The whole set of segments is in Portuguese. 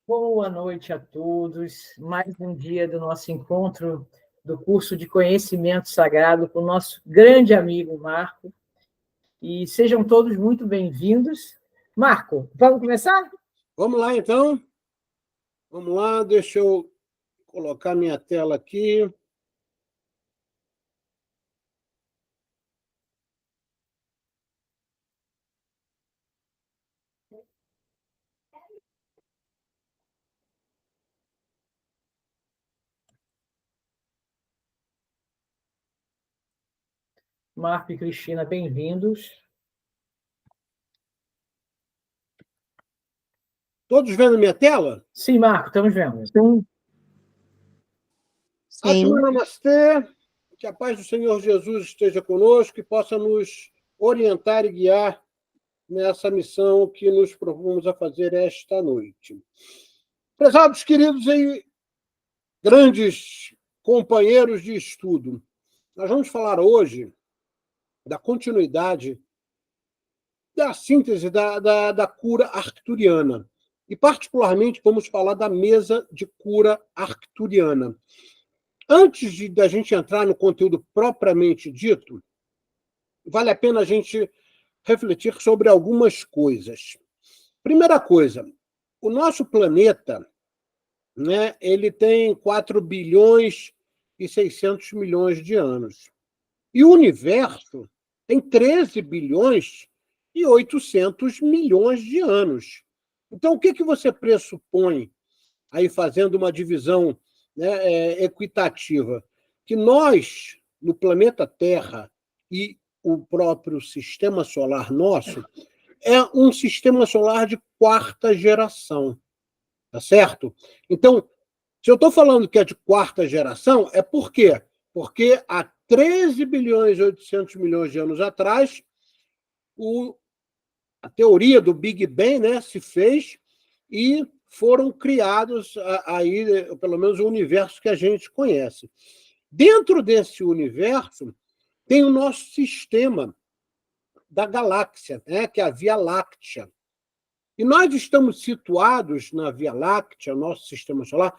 Boa noite a todos. Mais um dia do nosso encontro do curso de Conhecimento Sagrado com o nosso grande amigo Marco. E sejam todos muito bem-vindos. Marco, vamos começar? Vamos lá, então. Vamos lá, deixa eu colocar minha tela aqui. Marco e Cristina, bem-vindos. Todos vendo minha tela? Sim, Marco, estamos vendo. Sim. Namastê. Que a paz do Senhor Jesus esteja conosco e possa nos orientar e guiar nessa missão que nos propomos a fazer esta noite. Prezados queridos e grandes companheiros de estudo, nós vamos falar hoje da continuidade da síntese da cura arcturiana. E, particularmente, vamos falar da mesa de cura arcturiana. Antes da gente entrar no conteúdo propriamente dito, vale a pena a gente refletir sobre algumas coisas. Primeira coisa, o nosso planeta, né, ele tem 4 bilhões e 600 milhões de anos. E o universo tem 13 bilhões e 800 milhões de anos. Então, o que você pressupõe, aí fazendo uma divisão, né, equitativa? Que nós, no planeta Terra e o próprio sistema solar nosso, é um sistema solar de quarta geração, tá certo? Então, se eu estou falando que é de quarta geração, é por quê? Porque há 13 bilhões e 800 milhões de anos atrás, a teoria do Big Bang, né, se fez e foram criados aí, pelo menos, o universo que a gente conhece. Dentro desse universo tem o nosso sistema da galáxia, né, que é a Via Láctea. E nós estamos situados na Via Láctea, nosso sistema solar,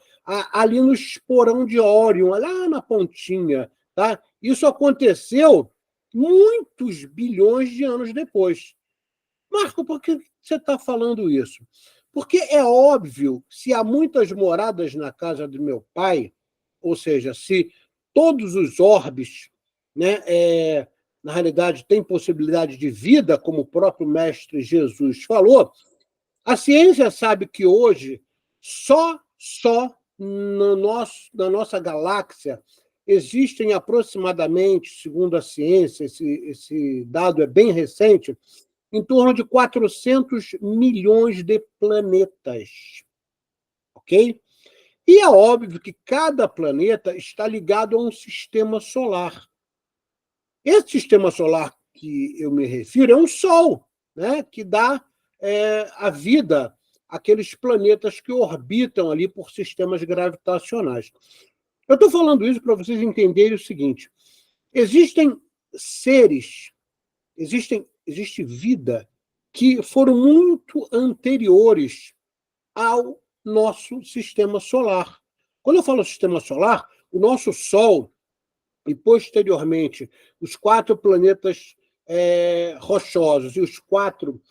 ali no esporão de Órion, lá na pontinha. Tá? Isso aconteceu muitos bilhões de anos depois. Marco, por que você está falando isso? Porque é óbvio, se há muitas moradas na casa do meu pai, ou seja, se todos os orbes, né, na realidade, têm possibilidade de vida, como o próprio Mestre Jesus falou, a ciência sabe que hoje, só na nossa galáxia, existem aproximadamente, segundo a ciência, esse dado é bem recente, em torno de 400 milhões de planetas. Ok? E é óbvio que cada planeta está ligado a um sistema solar. Esse sistema solar que eu me refiro é um Sol, né, que dá a vida àqueles planetas que orbitam ali por sistemas gravitacionais. Eu estou falando isso para vocês entenderem o seguinte: existem seres, existe vida que foram muito anteriores ao nosso sistema solar. Quando eu falo sistema solar, o nosso Sol e, posteriormente, os 4 planetas rochosos e os 4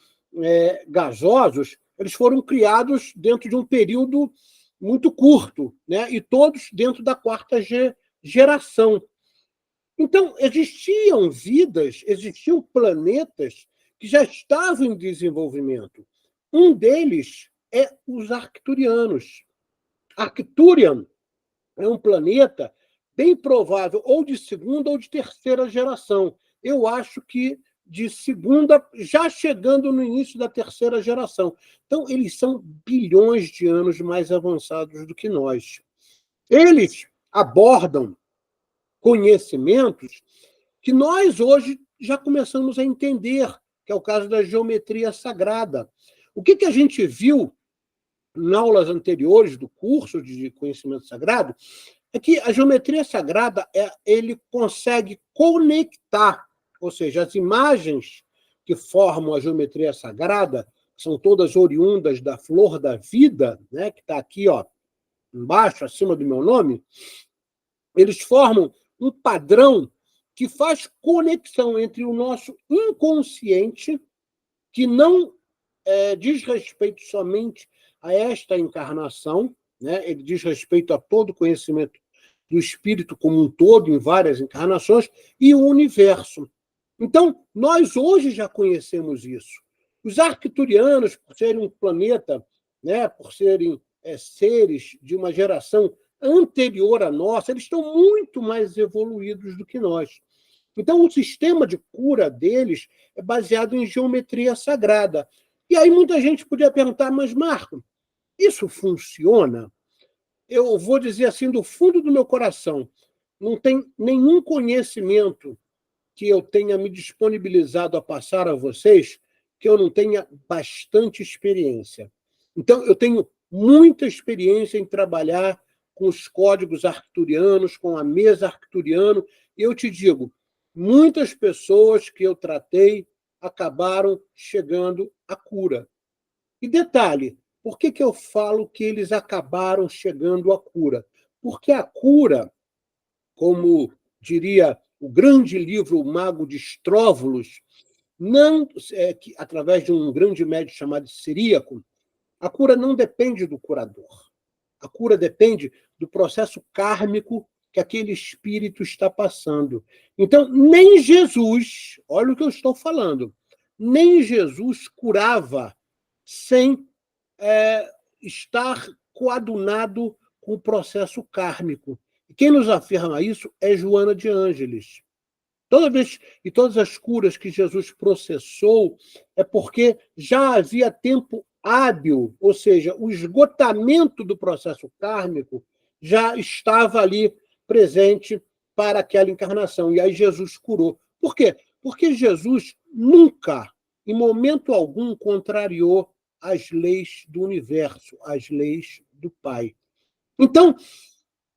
gasosos, eles foram criados dentro de um período muito curto, né? E todos dentro da quarta geração. Então, existiam vidas, existiam planetas que já estavam em desenvolvimento. Um deles é os arcturianos. Arcturian é um planeta bem provável ou de segunda ou de terceira geração. Eu acho que de segunda, já chegando no início da terceira geração. Então, eles são bilhões de anos mais avançados do que nós. Eles abordam conhecimentos que nós hoje já começamos a entender, que é o caso da geometria sagrada. O que a gente viu em aulas anteriores do curso de conhecimento sagrado é que a geometria sagrada ele consegue conectar, ou seja, as imagens que formam a geometria sagrada são todas oriundas da flor da vida, né, que está aqui, ó, embaixo, acima do meu nome, eles formam um padrão que faz conexão entre o nosso inconsciente, que não diz respeito somente a esta encarnação, né? Ele diz respeito a todo o conhecimento do espírito como um todo, em várias encarnações, e o universo. Então, nós hoje já conhecemos isso. Os arcturianos, por serem um planeta, né, por serem seres de uma geração anterior à nossa, eles estão muito mais evoluídos do que nós. Então, o sistema de cura deles é baseado em geometria sagrada. E aí muita gente podia perguntar, mas, Marco, isso funciona? Eu vou dizer assim, do fundo do meu coração, não tem nenhum conhecimento que eu tenha me disponibilizado a passar a vocês que eu não tenha bastante experiência. Então, eu tenho muita experiência em trabalhar com os códigos arcturianos, com a mesa arcturiano, e eu te digo, muitas pessoas que eu tratei acabaram chegando à cura. E detalhe, por que eu falo que eles acabaram chegando à cura? Porque a cura, como diria o grande livro O Mago de Estróvulos, não, através de um grande médium chamado Ciríaco, a cura não depende do curador. A cura depende do processo kármico que aquele espírito está passando. Então, nem Jesus, olha o que eu estou falando, nem Jesus curava sem estar coadunado com o processo kármico. E quem nos afirma isso é Joana de Ângeles. Todas as curas que Jesus processou é porque já havia tempo hábil, ou seja, o esgotamento do processo kármico já estava ali presente para aquela encarnação. E aí Jesus curou. Por quê? Porque Jesus nunca, em momento algum, contrariou as leis do universo, as leis do Pai. Então,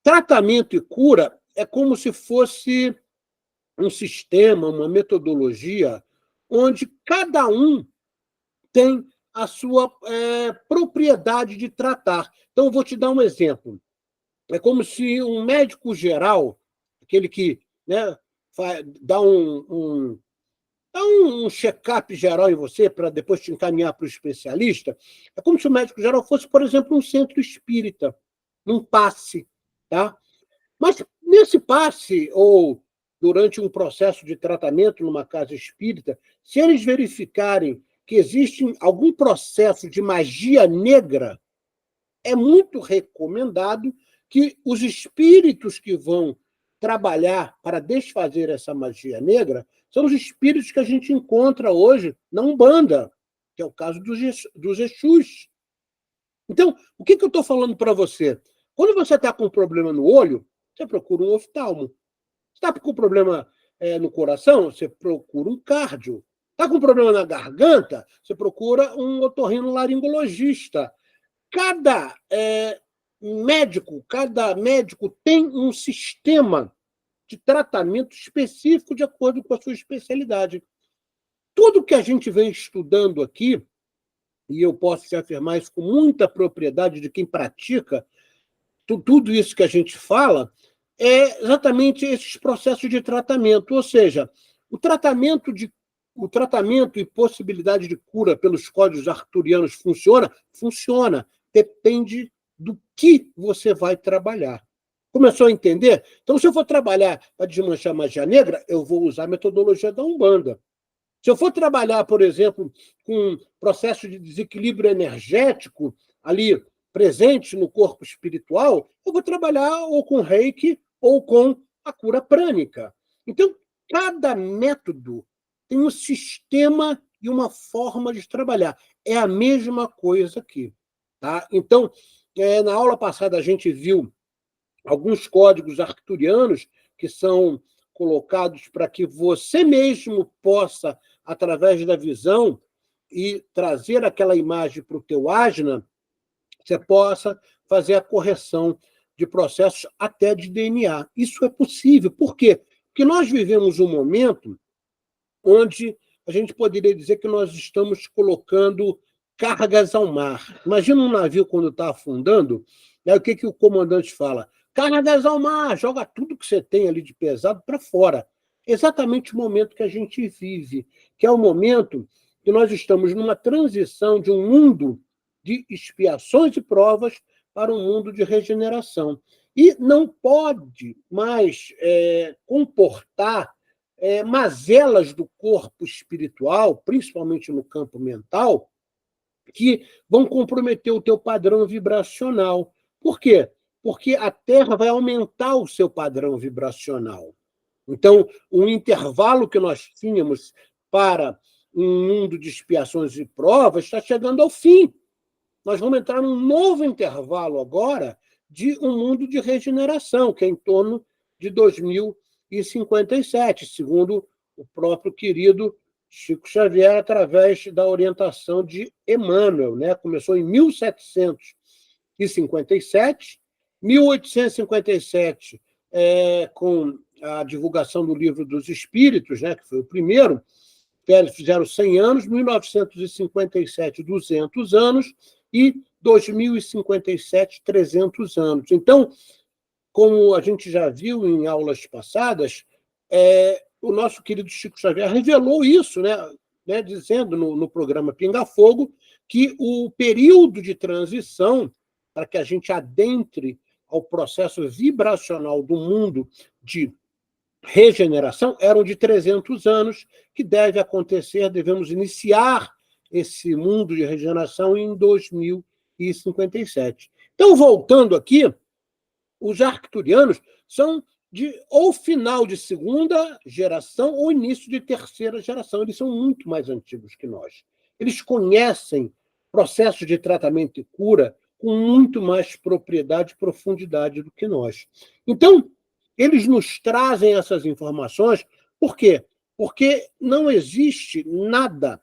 tratamento e cura é como se fosse um sistema, uma metodologia, onde cada um tem a sua propriedade de tratar. Então, eu vou te dar um exemplo. É como se um médico geral, aquele que, né, dá um check-up geral em você para depois te encaminhar para o especialista, é como se o médico geral fosse, por exemplo, um centro espírita, num passe. Tá? Mas nesse passe, ou durante um processo de tratamento numa casa espírita, se eles verificarem que existe algum processo de magia negra, é muito recomendado que os espíritos que vão trabalhar para desfazer essa magia negra são os espíritos que a gente encontra hoje na Umbanda, que é o caso dos Exus. Então, o que eu estou falando para você? Quando você está com um problema no olho, você procura um oftalmo. Está com problema no coração, você procura um cardio. Está com problema na garganta, você procura um otorrinolaringologista. Cada médico tem um sistema de tratamento específico de acordo com a sua especialidade. Tudo que a gente vem estudando aqui, e eu posso te afirmar isso com muita propriedade de quem pratica, tudo isso que a gente fala, é exatamente esses processos de tratamento. Ou seja, o tratamento e possibilidade de cura pelos códigos arcturianos funciona? Funciona. Depende do que você vai trabalhar. Começou a entender? Então, se eu for trabalhar para desmanchar magia negra, eu vou usar a metodologia da Umbanda. Se eu for trabalhar, por exemplo, com processo de desequilíbrio energético ali presente no corpo espiritual, eu vou trabalhar ou com Reiki ou com a cura prânica. Então, cada método tem um sistema e uma forma de trabalhar. É a mesma coisa aqui. Tá? Então, na aula passada a gente viu alguns códigos arcturianos que são colocados para que você mesmo possa, através da visão, e trazer aquela imagem para o teu ajna, você possa fazer a correção de processos até de DNA. Isso é possível. Por quê? Porque nós vivemos um momento onde a gente poderia dizer que nós estamos colocando cargas ao mar. Imagina um navio quando está afundando, aí o que o comandante fala? Cargas ao mar, joga tudo que você tem ali de pesado para fora. Exatamente o momento que a gente vive, que é o momento que nós estamos numa transição de um mundo de expiações e provas para um mundo de regeneração. E não pode mais comportar mazelas do corpo espiritual, principalmente no campo mental, que vão comprometer o teu padrão vibracional. Por quê? Porque a Terra vai aumentar o seu padrão vibracional. Então, o intervalo que nós tínhamos para um mundo de expiações e provas está chegando ao fim. Nós vamos entrar num novo intervalo agora de um mundo de regeneração, que é em torno de 2057, segundo o próprio querido Chico Xavier, através da orientação de Emmanuel, né? Começou em 1757, 1857, com a divulgação do Livro dos Espíritos, né? Que foi o primeiro, fizeram 100 anos, 1957, 200 anos, e 2057, 300 anos. Então, como a gente já viu em aulas passadas, o nosso querido Chico Xavier revelou isso, né, dizendo no programa Pinga Fogo que o período de transição, para que a gente adentre ao processo vibracional do mundo de regeneração, eram de 300 anos, que deve acontecer, devemos iniciar esse mundo de regeneração em 2057. Então, voltando aqui, os arcturianos são ou final de segunda geração ou início de terceira geração. Eles são muito mais antigos que nós. Eles conhecem processos de tratamento e cura com muito mais propriedade e profundidade do que nós. Então, eles nos trazem essas informações. Por quê? Porque não existe nada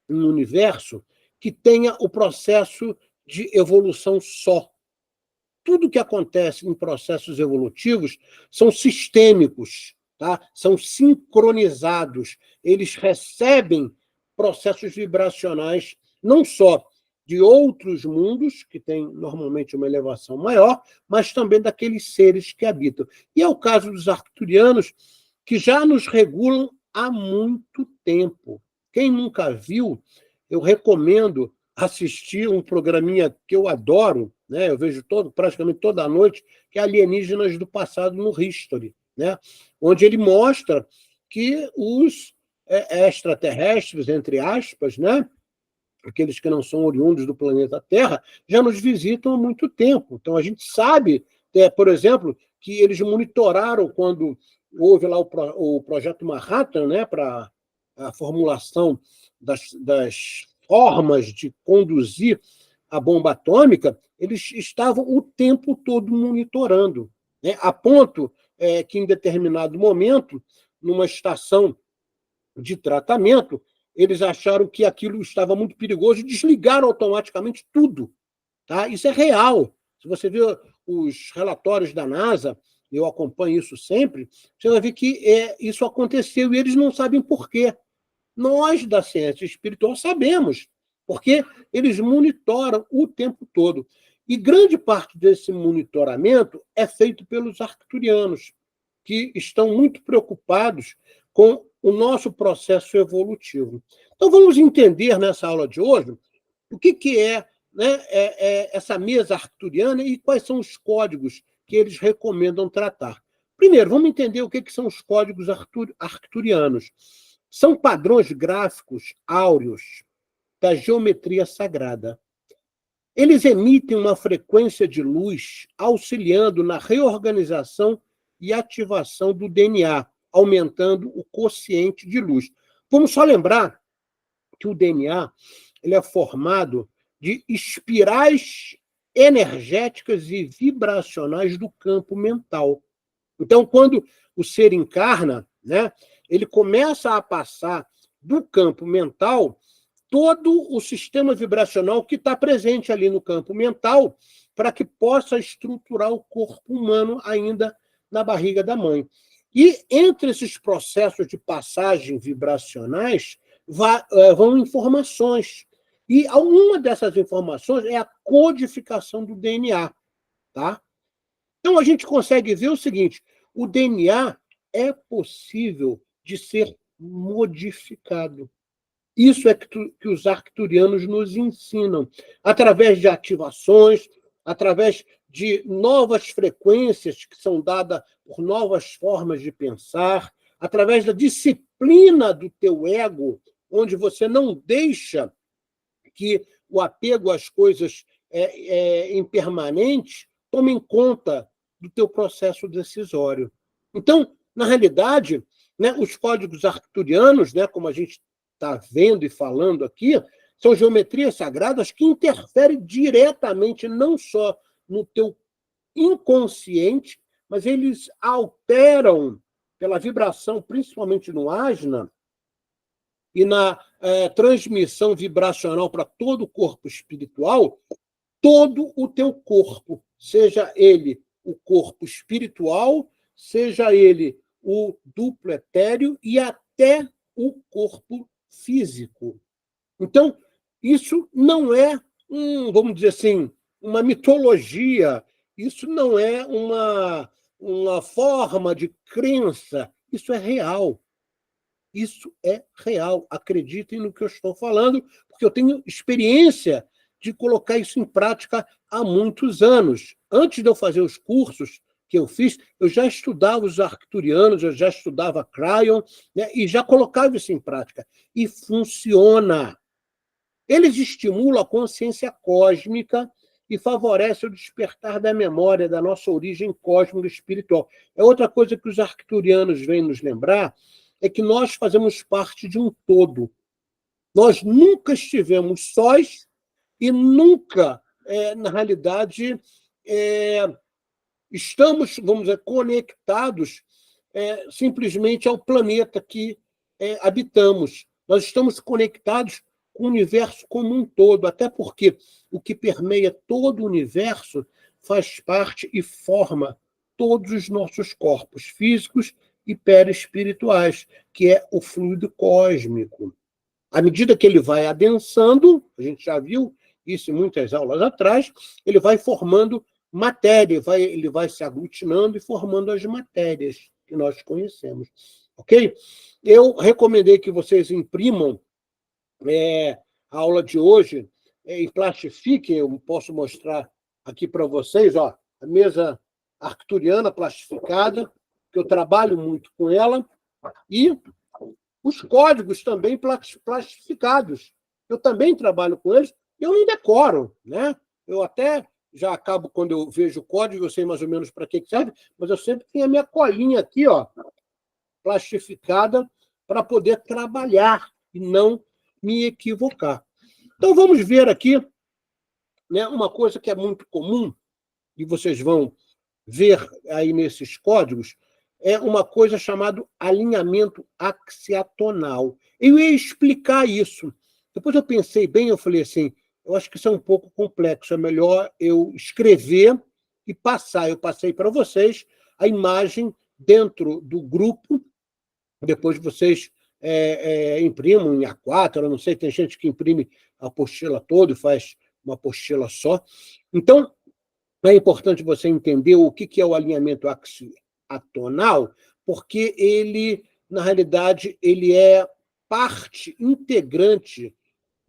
no universo que tenha o processo de evolução só. Tudo que acontece em processos evolutivos são sistêmicos, tá? São sincronizados. Eles recebem processos vibracionais não só de outros mundos, que têm normalmente uma elevação maior, mas também daqueles seres que habitam. E é o caso dos arcturianos, que já nos regulam há muito tempo. Quem nunca viu, eu recomendo assistir um programinha que eu adoro, né? Eu vejo praticamente toda noite, que é Alienígenas do Passado no History, né? Onde ele mostra que os extraterrestres, entre aspas, né? Aqueles que não são oriundos do planeta Terra, já nos visitam há muito tempo. Então, a gente sabe, por exemplo, que eles monitoraram quando houve lá o projeto Manhattan, né, para a formulação das formas de conduzir a bomba atômica, eles estavam o tempo todo monitorando, né, a ponto que, em determinado momento, numa estação de tratamento, eles acharam que aquilo estava muito perigoso e desligaram automaticamente tudo. Tá? Isso é real. Se você vê os relatórios da NASA, eu acompanho isso sempre, você vai ver que isso aconteceu e eles não sabem por quê. Nós, da ciência espiritual, sabemos, porque eles monitoram o tempo todo. E grande parte desse monitoramento é feito pelos arcturianos, que estão muito preocupados com o nosso processo evolutivo. Então, vamos entender nessa aula de hoje o que é, né, essa mesa arcturiana e quais são os códigos que eles recomendam tratar. Primeiro, vamos entender o que são os códigos arcturianos. São padrões gráficos áureos da geometria sagrada. Eles emitem uma frequência de luz, auxiliando na reorganização e ativação do DNA, aumentando o quociente de luz. Vamos só lembrar que o DNA ele é formado de espirais energéticas e vibracionais do campo mental. Então, quando o ser encarna, né, ele começa a passar do campo mental todo o sistema vibracional que está presente ali no campo mental para que possa estruturar o corpo humano ainda na barriga da mãe. E entre esses processos de passagem vibracionais vão informações. E uma dessas informações é a codificação do DNA. Tá? Então, a gente consegue ver o seguinte: o DNA é possível de ser modificado. Isso é que os arcturianos nos ensinam, através de ativações, através de novas frequências que são dadas por novas formas de pensar, através da disciplina do teu ego, onde você não deixa que o apego às coisas impermanentes tome conta do teu processo decisório. Então, na realidade, né, os códigos arcturianos, né, como a gente está vendo e falando aqui, são geometrias sagradas que interferem diretamente não só no teu inconsciente, mas eles alteram pela vibração, principalmente no ajna, e na transmissão vibracional para todo o corpo espiritual, todo o teu corpo, seja ele o corpo espiritual, seja ele o duplo etéreo e até o corpo físico. Então, isso não é, vamos dizer assim, uma mitologia, isso não é uma forma de crença, isso é real. Isso é real. Acreditem no que eu estou falando, porque eu tenho experiência de colocar isso em prática há muitos anos. Antes de eu fazer os cursos que eu fiz, eu já estudava os arcturianos, eu já estudava Cryon, né, e já colocava isso em prática. E funciona. Eles estimulam a consciência cósmica e favorecem o despertar da memória da nossa origem cósmica espiritual. É outra coisa que os arcturianos vêm nos lembrar, é que nós fazemos parte de um todo. Nós nunca estivemos sós e nunca, na realidade, estamos, vamos dizer, conectados simplesmente ao planeta que habitamos. Nós estamos conectados com o universo como um todo, até porque o que permeia todo o universo faz parte e forma todos os nossos corpos físicos e perispirituais, que é o fluido cósmico. À medida que ele vai adensando, a gente já viu isso em muitas aulas atrás, ele vai formando matéria, ele vai se aglutinando e formando as matérias que nós conhecemos. Ok? Eu recomendei que vocês imprimam a aula de hoje e plastifiquem, eu posso mostrar aqui para vocês, ó, a mesa arcturiana plastificada, que eu trabalho muito com ela, e os códigos também plastificados. Eu também trabalho com eles, eu não decoro, né? Eu até já acabo, quando eu vejo o código, eu sei mais ou menos para que serve, mas eu sempre tenho a minha colinha aqui, ó, plastificada, para poder trabalhar e não me equivocar. Então, vamos ver aqui, né, uma coisa que é muito comum, e vocês vão ver aí nesses códigos, é uma coisa chamada alinhamento axiatonal. Eu ia explicar isso. Depois eu pensei bem, eu falei assim, eu acho que isso é um pouco complexo, é melhor eu escrever e passar. Eu passei para vocês a imagem dentro do grupo, depois vocês imprimam em A4, eu não sei, tem gente que imprime a apostila toda e faz uma apostila só. Então, é importante você entender o que é o alinhamento axiatonal, porque ele, na realidade, ele é parte integrante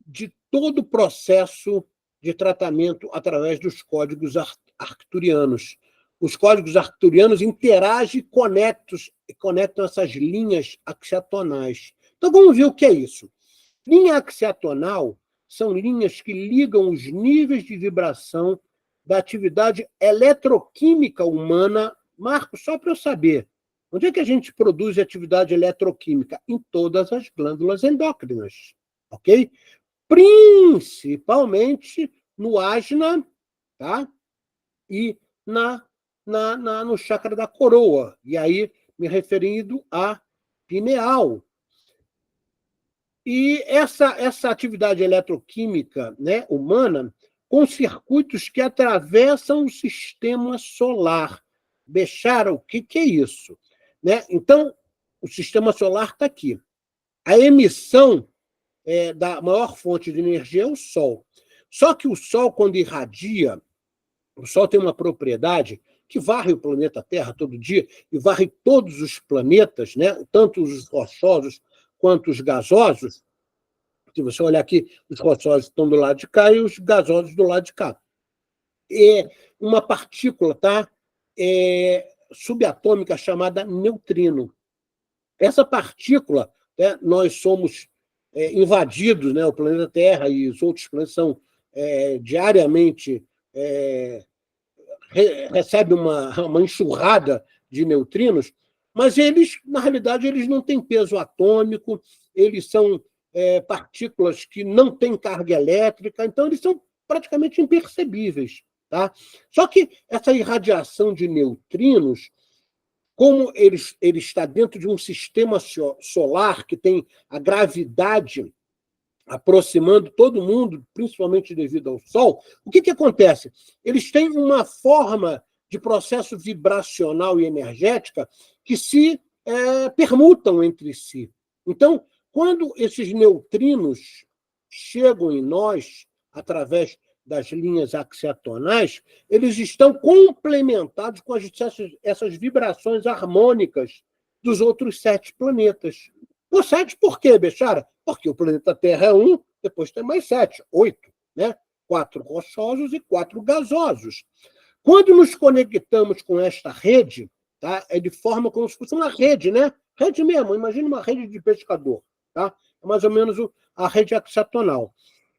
de todo o processo de tratamento através dos códigos arcturianos. Os códigos arcturianos interagem e conectam essas linhas axiatonais. Então, vamos ver o que é isso. Linha axiatonal são linhas que ligam os níveis de vibração da atividade eletroquímica humana. Marco, só para eu saber, onde é que a gente produz atividade eletroquímica? Em todas as glândulas endócrinas, ok? Principalmente no ajna, tá? E no chakra da coroa, e aí me referindo à pineal. E essa atividade eletroquímica, né, humana, com circuitos que atravessam o sistema solar. Bechara, o que é isso? Né? Então, o sistema solar está aqui. A emissão da maior fonte de energia é o Sol. Só que o Sol, quando irradia, o Sol tem uma propriedade que varre o planeta Terra todo dia e varre todos os planetas, né? Tanto os rochosos quanto os gasosos. Se você olhar aqui, os rochosos estão do lado de cá e os gasosos do lado de cá. É uma partícula, tá? Subatômica chamada neutrino. Essa partícula, né, nós somos invadidos, né? O planeta Terra e os outros planetas são diariamente recebe uma enxurrada de neutrinos, mas eles, na realidade, eles não têm peso atômico, eles são partículas que não têm carga elétrica, então eles são praticamente imperceptíveis. Tá? Só que essa irradiação de neutrinos, como ele está dentro de um sistema solar que tem a gravidade aproximando todo mundo, principalmente devido ao Sol, o que acontece? Eles têm uma forma de processo vibracional e energética que se permutam entre si. Então, quando esses neutrinos chegam em nós, através das linhas axiatonais, eles estão complementados com essas vibrações harmônicas dos outros 7 planetas. O 7 por quê, Bechara? Porque o planeta Terra é 1, depois tem mais 7, 8, né? 4 rochosos e 4 gasosos. Quando nos conectamos com esta rede, tá? É de forma como se fosse uma rede, né? Rede mesmo, imagina uma rede de pescador, tá? É mais ou menos a rede axiatonal.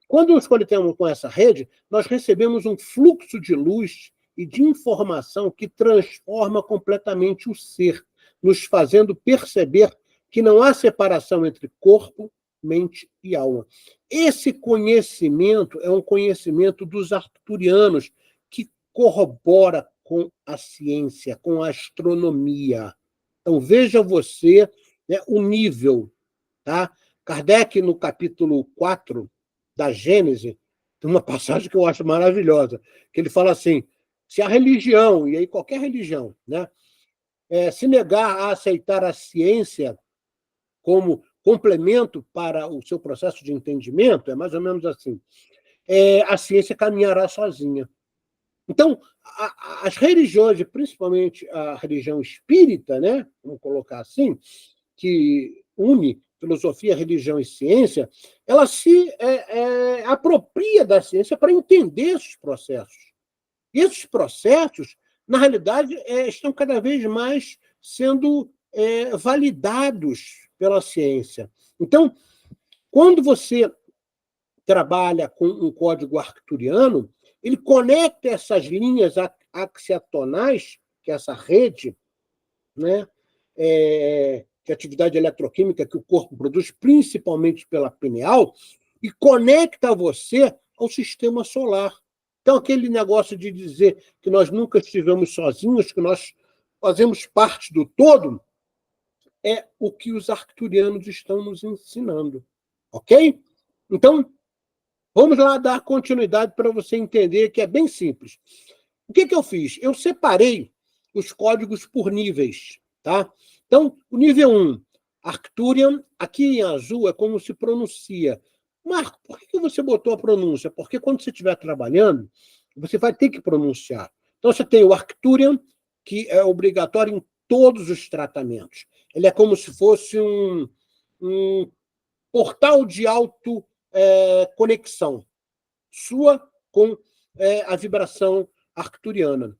Quando nos conectamos com essa rede, nós recebemos um fluxo de luz e de informação que transforma completamente o ser, nos fazendo perceber que não há separação entre corpo, mente e alma. Esse conhecimento é um conhecimento dos arcturianos, que corrobora com a ciência, com a astronomia. Então, veja você, né, o nível. Tá? Kardec, no capítulo 4 da Gênese, tem uma passagem que eu acho maravilhosa, que ele fala assim, se a religião, e aí qualquer religião, né, se negar a aceitar a ciência como complemento para o seu processo de entendimento, é mais ou menos assim, a ciência caminhará sozinha. Então, as religiões, e principalmente a religião espírita, né, vamos colocar assim, que une filosofia, religião e ciência, ela se apropria da ciência para entender esses processos. E esses processos, na realidade, estão cada vez mais sendo validados pela ciência. Então, quando você trabalha com um código arcturiano, ele conecta essas linhas axiatonais, que é essa rede, né, de atividade eletroquímica que o corpo produz, principalmente pela pineal, e conecta você ao sistema solar. Então, aquele negócio de dizer que nós nunca estivemos sozinhos, que nós fazemos parte do todo, é o que os arcturianos estão nos ensinando. Ok? Então, vamos lá dar continuidade para você entender que é bem simples. O que eu fiz? Eu separei os códigos por níveis. Tá? Então, o nível 1, Arcturian, aqui em azul é como se pronuncia. Marco, por que você botou a pronúncia? Porque quando você estiver trabalhando, você vai ter que pronunciar. Então, você tem o Arcturian, que é obrigatório em todos os tratamentos. Ele é como se fosse um portal de autoconexão sua com a vibração arcturiana.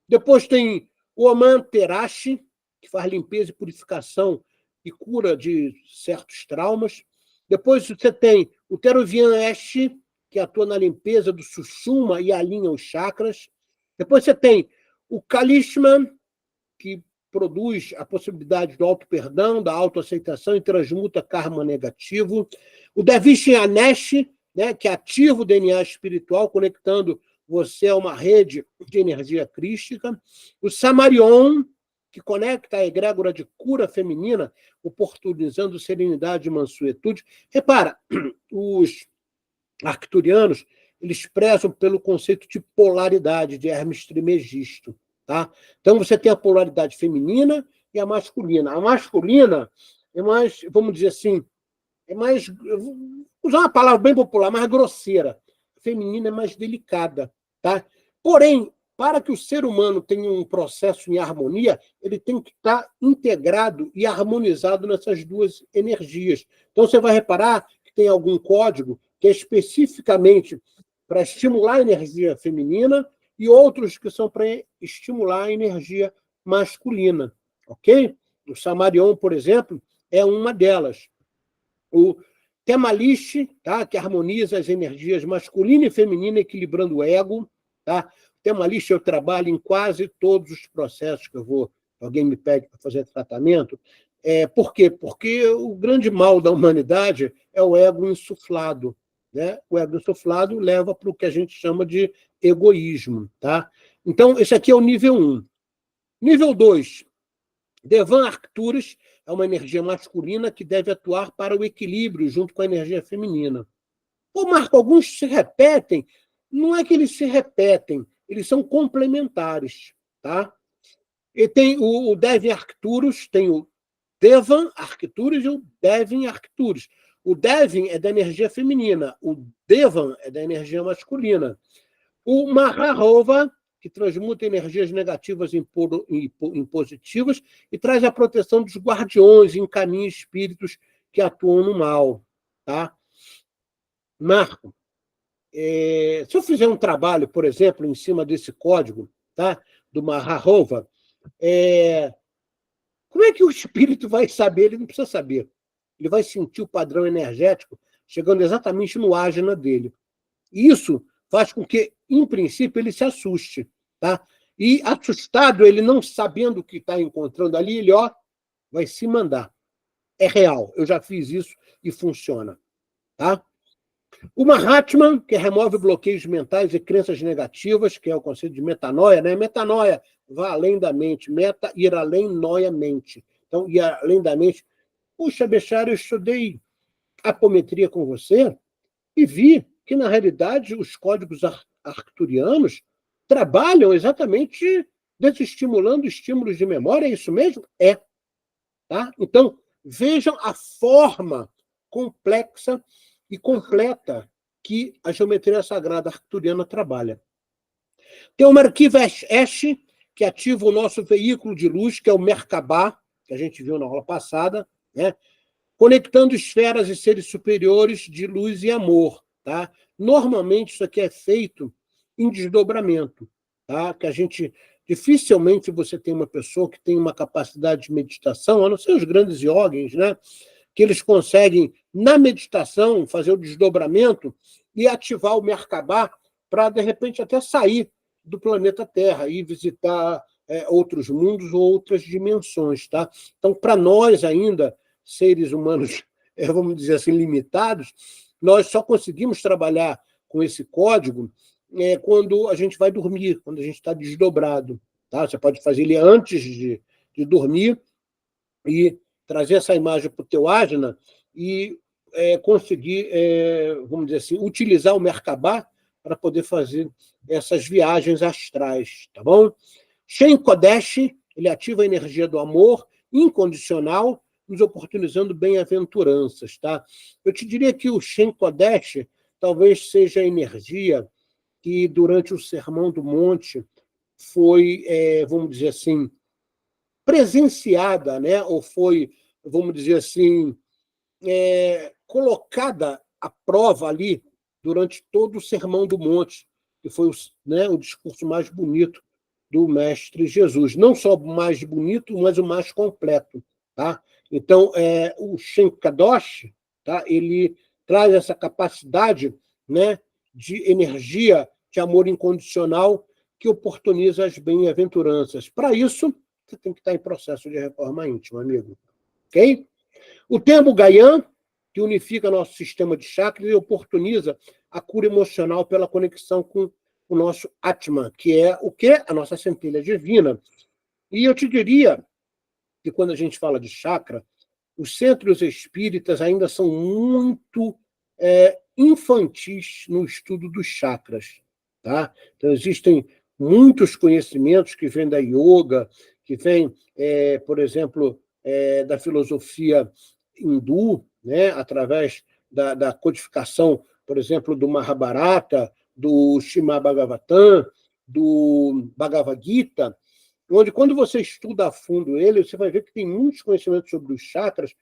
Depois tem o Amanterashi, que faz limpeza e purificação e cura de certos traumas. Depois você tem o Teruvian Eshi, que atua na limpeza do Sushumna e alinha os chakras. Depois você tem o Kalishman, que produz a possibilidade do auto-perdão, da autoaceitação e transmuta karma negativo. O Devishin Anesh, né, que ativa o DNA espiritual, conectando você a uma rede de energia crística. O Samarion, que conecta a egrégora de cura feminina, oportunizando serenidade e mansuetude. Repara, os arcturianos, eles prezam pelo conceito de polaridade, de Hermes Trismegisto. Tá? Então, você tem a polaridade feminina e a masculina. A masculina é mais, vamos dizer assim, é mais, eu vou usar uma palavra bem popular, mais grosseira. A feminina é mais delicada, tá? Porém, para que o ser humano tenha um processo em harmonia, ele tem que estar integrado e harmonizado nessas duas energias. Então, você vai reparar que tem algum código que é especificamente para estimular a energia feminina e outros que são para estimular a energia masculina, ok? O Samarion, por exemplo, é uma delas. O Temalish, tá? Que harmoniza as energias masculina e feminina, equilibrando o ego. Tá? O Temalish eu trabalho em quase todos os processos que alguém me pede para fazer tratamento. Por quê? Porque o grande mal da humanidade é o ego insuflado. Né? O ego insuflado leva para o que a gente chama de egoísmo. Tá? Então, esse aqui é o nível 1. Nível 2, Devan Arcturus é uma energia masculina que deve atuar para o equilíbrio junto com a energia feminina. Pô, Marco, alguns se repetem. Não é que eles se repetem, eles são complementares. Tá? E tem o Devin Arcturus, tem o Devan Arcturus e o Devin Arcturus. O Devin é da energia feminina, o Devan é da energia masculina. O Maharova, que transmuta energias negativas em positivas e traz a proteção dos guardiões, encaminha espíritos que atuam no mal. Tá? Marco, se eu fizer um trabalho, por exemplo, em cima desse código, tá, do Maharova, como é que o espírito vai saber? Ele não precisa saber. Ele vai sentir o padrão energético chegando exatamente no ágina dele. Isso faz com que, em princípio, ele se assuste. Tá? E, assustado, ele não sabendo o que está encontrando ali, ele vai se mandar. É real. Eu já fiz isso e funciona. Tá? O Mahatma, que remove bloqueios mentais e crenças negativas, que é o conceito de metanoia, né? Metanoia, vá além da mente. Meta, ir além, noia, mente. Então, ir além da mente. Puxa, Bechara, eu estudei apometria com você e vi que, na realidade, os códigos arcturianos trabalham exatamente desestimulando estímulos de memória, é isso mesmo? Tá? Então, vejam a forma complexa e completa que a geometria sagrada arcturiana trabalha. Tem o Merkava Esh, que ativa o nosso veículo de luz, que é o Merkabah, que a gente viu na aula passada, né? Conectando esferas e seres superiores de luz e amor. Tá? Normalmente, isso aqui é feito em desdobramento. Tá? Que a gente, dificilmente você tem uma pessoa que tem uma capacidade de meditação, a não ser os grandes yogis, né? Que eles conseguem, na meditação, fazer o desdobramento e ativar o Merkabah para, de repente, até sair do planeta Terra e visitar outros mundos ou outras dimensões. Tá? Então, para nós ainda, seres humanos, vamos dizer assim, limitados, nós só conseguimos trabalhar com esse código quando a gente vai dormir, quando a gente está desdobrado. Tá? Você pode fazer ele antes de dormir e trazer essa imagem para o teu ágina e conseguir, vamos dizer assim, utilizar o Merkabah para poder fazer essas viagens astrais. Tá bom? Shen Kodesh, ele ativa a energia do amor incondicional, nos oportunizando bem-aventuranças. Tá? Eu te diria que o Shen Kodesh talvez seja a energia que, durante o Sermão do Monte, foi, vamos dizer assim, presenciada, né? Ou foi, vamos dizer assim, colocada à prova ali durante todo o Sermão do Monte, que foi o discurso mais bonito do Mestre Jesus. Não só o mais bonito, mas o mais completo. Tá? Então, o Shen Kadosh, tá? Ele traz essa capacidade, né, de energia, de amor incondicional, que oportuniza as bem-aventuranças. Para isso, você tem que estar em processo de reforma íntima, amigo. Ok? O termo Gaian, que unifica nosso sistema de chakras e oportuniza a cura emocional pela conexão com o nosso Atman, que é o quê? A nossa centelha divina. E eu te diria que, quando a gente fala de chakra, os centros espíritas ainda são muito infantis no estudo dos chakras. Tá? Então, existem muitos conhecimentos que vêm da yoga, que vêm, por exemplo, da filosofia hindu, né, através da codificação, por exemplo, do Mahabharata, do Srimad Bhagavatam, do Bhagavad Gita, onde, quando você estuda a fundo ele, você vai ver que tem muitos conhecimentos sobre os chakras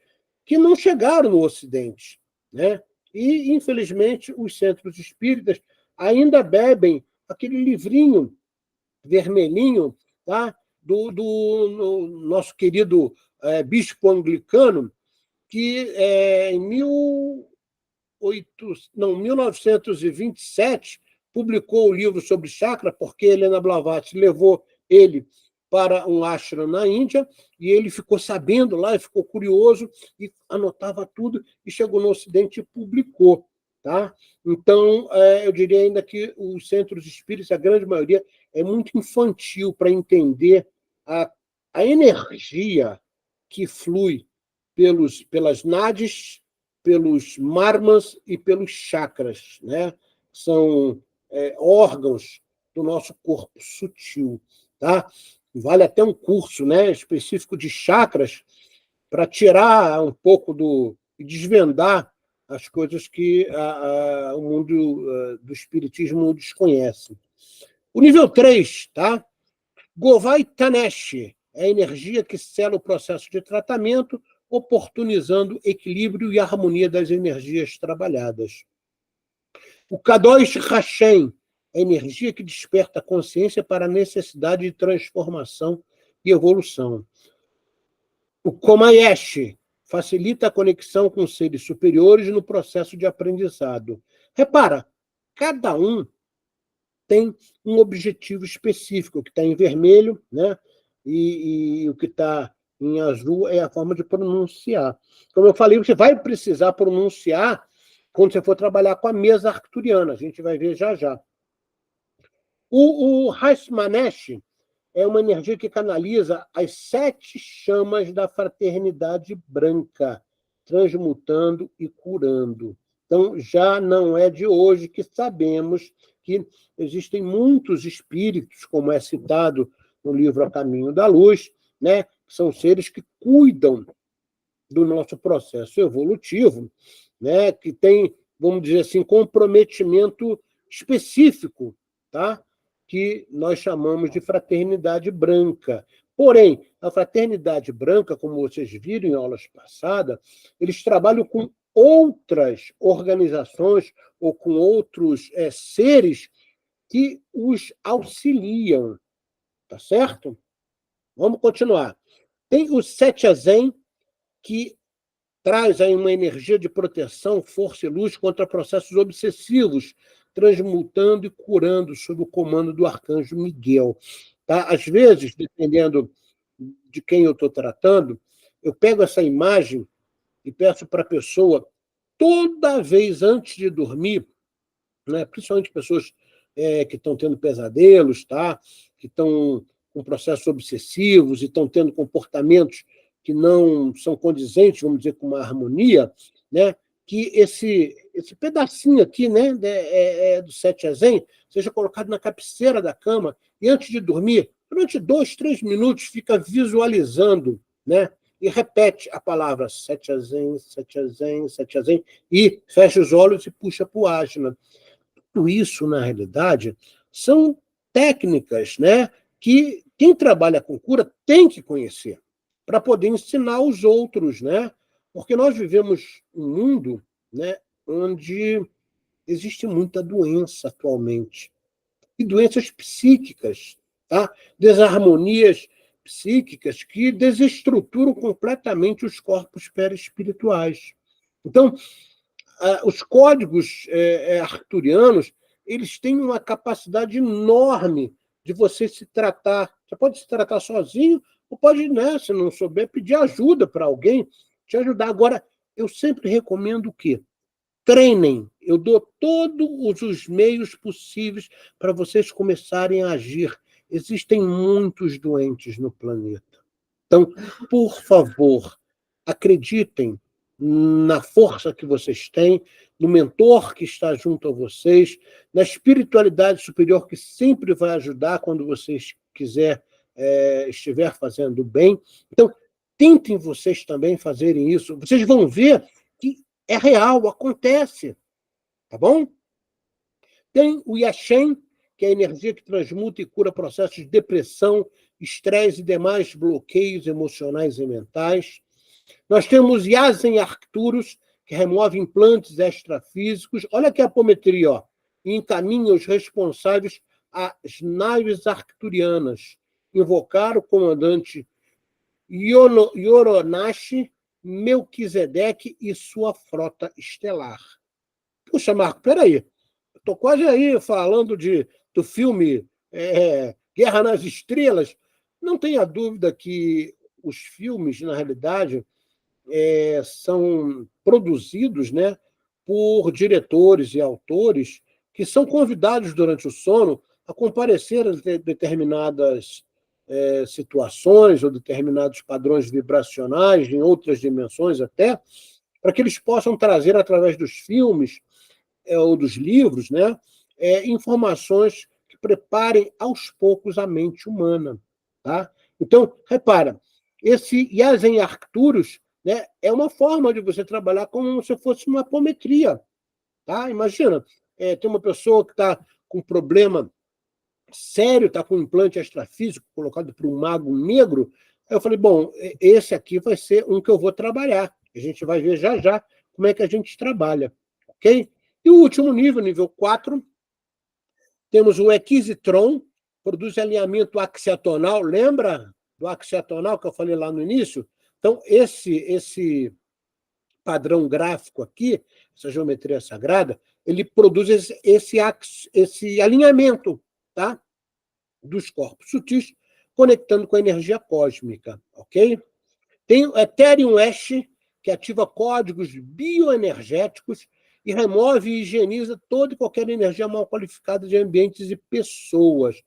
que não chegaram no Ocidente, né? E, infelizmente, os centros espíritas ainda bebem aquele livrinho vermelhinho, tá? do nosso querido bispo anglicano, que em 1927 publicou o livro sobre chakra, porque Helena Blavatsky levou ele para um ashram na Índia, e ele ficou sabendo lá, e ficou curioso, e anotava tudo, e chegou no Ocidente e publicou. Tá? Então, eu diria ainda que os centros espíritas, a grande maioria, é muito infantil para entender a energia que flui pelas nadis, pelos marmas e pelos chakras, né? São órgãos do nosso corpo sutil. Tá? Vale até um curso, né, específico de chakras para tirar um pouco e desvendar as coisas que o mundo do espiritismo desconhece. O nível 3, tá? Govai Tanesh é a energia que sela o processo de tratamento, oportunizando equilíbrio e harmonia das energias trabalhadas. O Kadosh Hashem é a energia que desperta a consciência para a necessidade de transformação e evolução. O Komayesh facilita a conexão com seres superiores no processo de aprendizado. Repara, cada um tem um objetivo específico. O que está em vermelho, né? E o que está em azul é a forma de pronunciar. Como eu falei, você vai precisar pronunciar quando você for trabalhar com a mesa arcturiana. A gente vai ver já já. O Haismanesh é uma energia que canaliza as 7 chamas da fraternidade branca, transmutando e curando. Então, já não é de hoje que sabemos que existem muitos espíritos, como é citado no livro A Caminho da Luz, né? Que são seres que cuidam do nosso processo evolutivo, né? Que tem, vamos dizer assim, comprometimento específico, tá? Que nós chamamos de fraternidade branca. Porém, a fraternidade branca, como vocês viram em aulas passadas, eles trabalham com outras organizações ou com outros seres que os auxiliam, tá certo? Vamos continuar. Tem o Setyazen, que traz aí uma energia de proteção, força e luz contra processos obsessivos, transmutando e curando sob o comando do arcanjo Miguel. Tá? Às vezes, dependendo de quem eu estou tratando, eu pego essa imagem e peço para a pessoa, toda vez antes de dormir, né, principalmente pessoas que estão tendo pesadelos, tá? Que estão com processos obsessivos e estão tendo comportamentos que não são condizentes, vamos dizer, com uma harmonia, né? Que esse pedacinho aqui, né, do Setyazen seja colocado na cabeceira da cama e, antes de dormir, durante 2, 3 minutos, fica visualizando, né? E repete a palavra Setyazen, Setyazen, Setyazen, e fecha os olhos e puxa para o Ajna. Tudo isso, na realidade, são técnicas, né, que quem trabalha com cura tem que conhecer para poder ensinar os outros, né? Porque nós vivemos um mundo, né, onde existe muita doença atualmente, e doenças psíquicas, tá? Desarmonias psíquicas que desestruturam completamente os corpos perispirituais. Então, os códigos arcturianos, eles têm uma capacidade enorme de você se tratar. Você pode se tratar sozinho, ou pode, né, se não souber, pedir ajuda para alguém te ajudar. Agora, eu sempre recomendo o quê? Treinem. Eu dou todos os meios possíveis para vocês começarem a agir. Existem muitos doentes no planeta. Então, por favor, acreditem na força que vocês têm, no mentor que está junto a vocês, na espiritualidade superior que sempre vai ajudar quando vocês estiver fazendo bem. Então, tentem vocês também fazerem isso. Vocês vão ver que é real, acontece, tá bom? Tem o Yashen, que é a energia que transmuta e cura processos de depressão, estresse e demais bloqueios emocionais e mentais. Nós temos Yazen Arcturus, que remove implantes extrafísicos. Olha aqui a apometria, ó, e encaminha os responsáveis às naves arcturianas. Invocar o comandante Yoronashi, Melquisedeque e sua frota estelar. Puxa, Marco, peraí. Estou quase aí falando do filme Guerra nas Estrelas. Não tenha dúvida que os filmes, na realidade, são produzidos, né, por diretores e autores que são convidados durante o sono a comparecer a determinadas situações ou determinados padrões vibracionais, em outras dimensões até, para que eles possam trazer, através dos filmes ou dos livros, né, informações que preparem aos poucos a mente humana. Tá? Então, repara, esse Yazen Arcturus, né, é uma forma de você trabalhar como se fosse uma apometria. Tá? Imagina, tem uma pessoa que está com problema sério, está com um implante extrafísico colocado por um mago negro. Aí eu falei, bom, esse aqui vai ser um que eu vou trabalhar. A gente vai ver já já como é que a gente trabalha. Ok? E o último nível, nível 4, temos o Equisitron, produz alinhamento axiatonal. Lembra do axiatonal que eu falei lá no início? Então, esse padrão gráfico aqui, essa geometria sagrada, ele produz esse alinhamento, tá? Dos corpos sutis, conectando com a energia cósmica, ok? Tem o Ethereum Ash, que ativa códigos bioenergéticos e remove e higieniza toda e qualquer energia mal qualificada de ambientes e pessoas.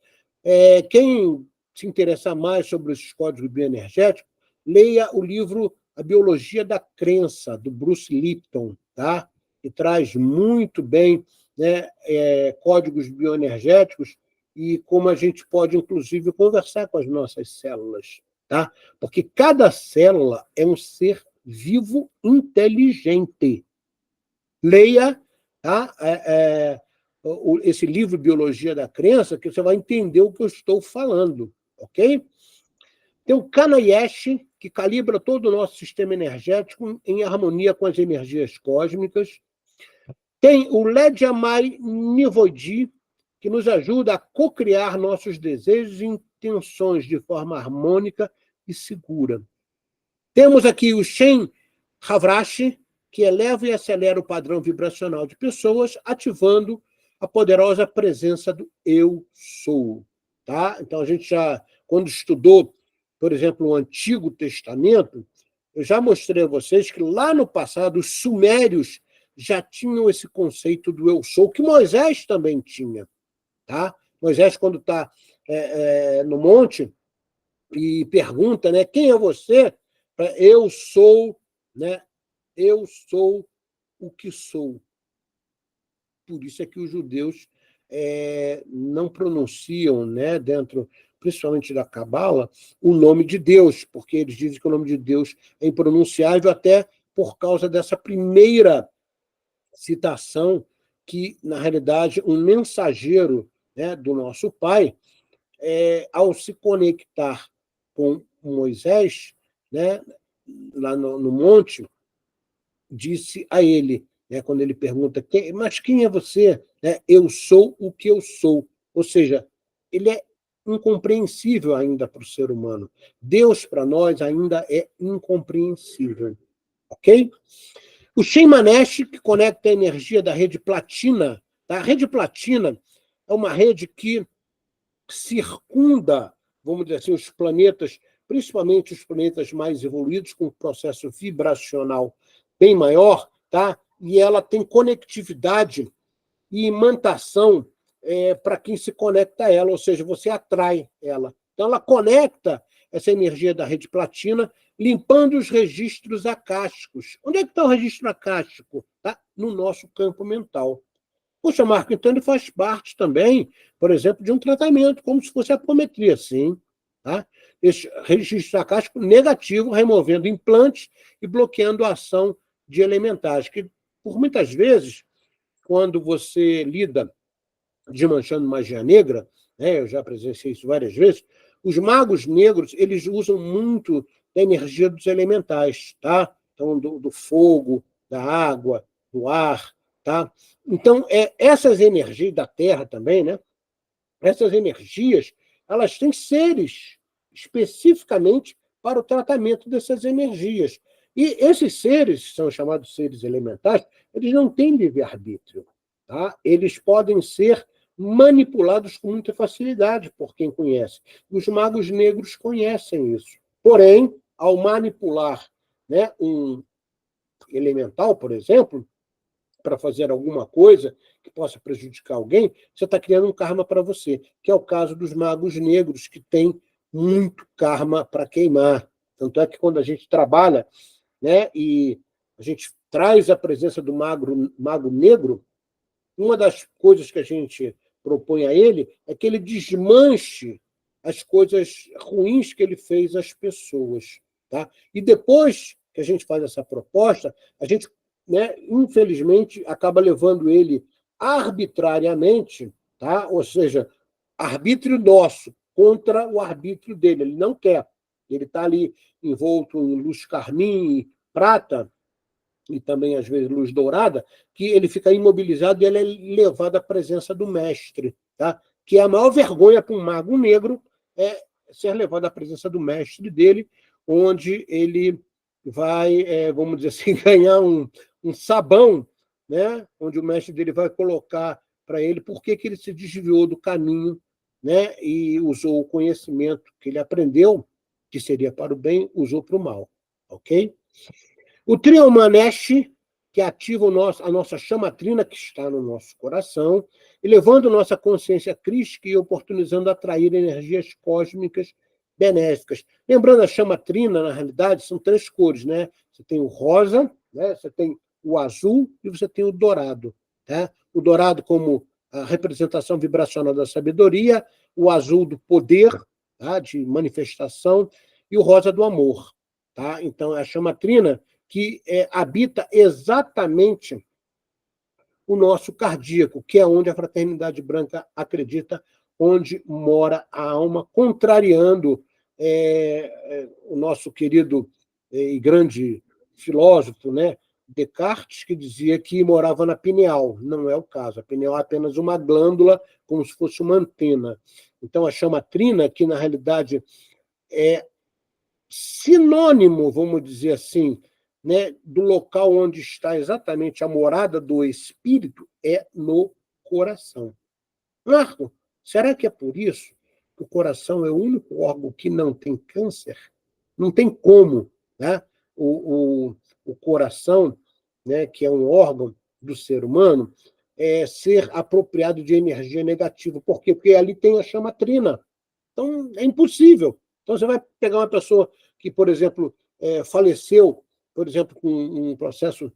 Quem se interessar mais sobre esses códigos bioenergéticos, leia o livro A Biologia da Crença, do Bruce Lipton, tá? Que traz muito bem, né, códigos bioenergéticos e como a gente pode, inclusive, conversar com as nossas células. Tá? Porque cada célula é um ser vivo inteligente. Leia, tá? Esse livro Biologia da Crença, que você vai entender o que eu estou falando, ok? Tem o Kanayesh, que calibra todo o nosso sistema energético em harmonia com as energias cósmicas. Tem o Lediamai Nivoidi, que nos ajuda a cocriar nossos desejos e intenções de forma harmônica e segura. Temos aqui o Shen Havrashi, que eleva e acelera o padrão vibracional de pessoas, ativando a poderosa presença do Eu Sou. Tá? Então, a gente já, quando estudou, por exemplo, o Antigo Testamento, eu já mostrei a vocês que lá no passado os sumérios já tinham esse conceito do Eu Sou, que Moisés também tinha. Tá? Moisés, quando está no monte e pergunta, né, quem é você? Eu sou, né, eu sou o que sou. Por isso é que os judeus não pronunciam, né, dentro, principalmente da Cabala, o nome de Deus, porque eles dizem que o nome de Deus é impronunciável até por causa dessa primeira citação que, na realidade, um mensageiro, né, do nosso Pai, ao se conectar com Moisés, né, lá no monte, disse a ele, né, quando ele pergunta, mas quem é você? Eu sou o que eu sou. Ou seja, ele é incompreensível ainda para o ser humano. Deus, para nós, ainda é incompreensível. Ok? O Shem Manesh, que conecta a energia da rede platina. Tá? A rede platina é uma rede que circunda, vamos dizer assim, os planetas, principalmente os planetas mais evoluídos, com um processo vibracional bem maior, tá? E ela tem conectividade e imantação para quem se conecta a ela, ou seja, você atrai ela. Então, ela conecta essa energia da rede platina, limpando os registros acásticos. Onde é que está o registro acástico? Tá? No nosso campo mental. Poxa, Marco, então ele faz parte também, por exemplo, de um tratamento, como se fosse a apometria, sim. Tá? Esse registro acástico negativo, removendo implantes e bloqueando a ação de elementais, que, por muitas vezes, quando você lida desmanchando magia negra, né, eu já presenciei isso várias vezes, os magos negros eles usam muito da energia dos elementais, tá? Então, do fogo, da água, do ar, tá? Então, essas energias da terra também, né? Essas energias, elas têm seres especificamente para o tratamento dessas energias. E esses seres, são chamados seres elementais, eles não têm livre-arbítrio. Tá? Eles podem ser manipulados com muita facilidade por quem conhece. Os magos negros conhecem isso. Porém, ao manipular, né, um elemental, por exemplo, para fazer alguma coisa que possa prejudicar alguém, você está criando um karma para você, que é o caso dos magos negros, que tem muito karma para queimar. Tanto é que quando a gente trabalha, né, e a gente traz a presença do mago negro, uma das coisas que a gente propõe a ele é que ele desmanche as coisas ruins que ele fez às pessoas. Tá? E depois que a gente faz essa proposta, a gente, né, infelizmente, acaba levando ele arbitrariamente, tá? Ou seja, arbítrio nosso contra o arbítrio dele. Ele não quer. Ele está ali envolto em luz carmim, prata, e também, às vezes, luz dourada, que ele fica imobilizado e ele é levado à presença do mestre. Tá? Que é a maior vergonha para um mago negro é ser levado à presença do mestre dele, onde ele vai, vamos dizer assim, ganhar um sabão, né? Onde o mestre dele vai colocar para ele por que ele se desviou do caminho, né? E usou o conhecimento que ele aprendeu, que seria para o bem, usou para o mal. Ok? O Triomanesh, que ativa a nossa chamatrina que está no nosso coração, elevando nossa consciência crística e oportunizando atrair energias cósmicas benéficas. Lembrando, a chamatrina, na realidade, são 3 cores, né? Você tem o rosa, né? Você tem o azul e você tem o dourado. Tá? O dourado como a representação vibracional da sabedoria, o azul do poder, tá? De manifestação, e o rosa do amor. Tá? Então, a chamatrina que habita exatamente o nosso cardíaco, que é onde a Fraternidade Branca acredita, onde mora a alma, contrariando o nosso querido e grande filósofo, né, Descartes, que dizia que morava na pineal. Não é o caso. A pineal é apenas uma glândula, como se fosse uma antena. Então, a chamatrina, que na realidade é sinônimo, vamos dizer assim, né, do local onde está exatamente a morada do espírito, é no coração. Marco, será que é por isso que o coração é o único órgão que não tem câncer? Não tem como, né? O coração, né, que é um órgão do ser humano, ser apropriado de energia negativa. Por quê? Porque ali tem a chamatrina. Então, é impossível. Então, você vai pegar uma pessoa que, por exemplo, faleceu, por exemplo, com um processo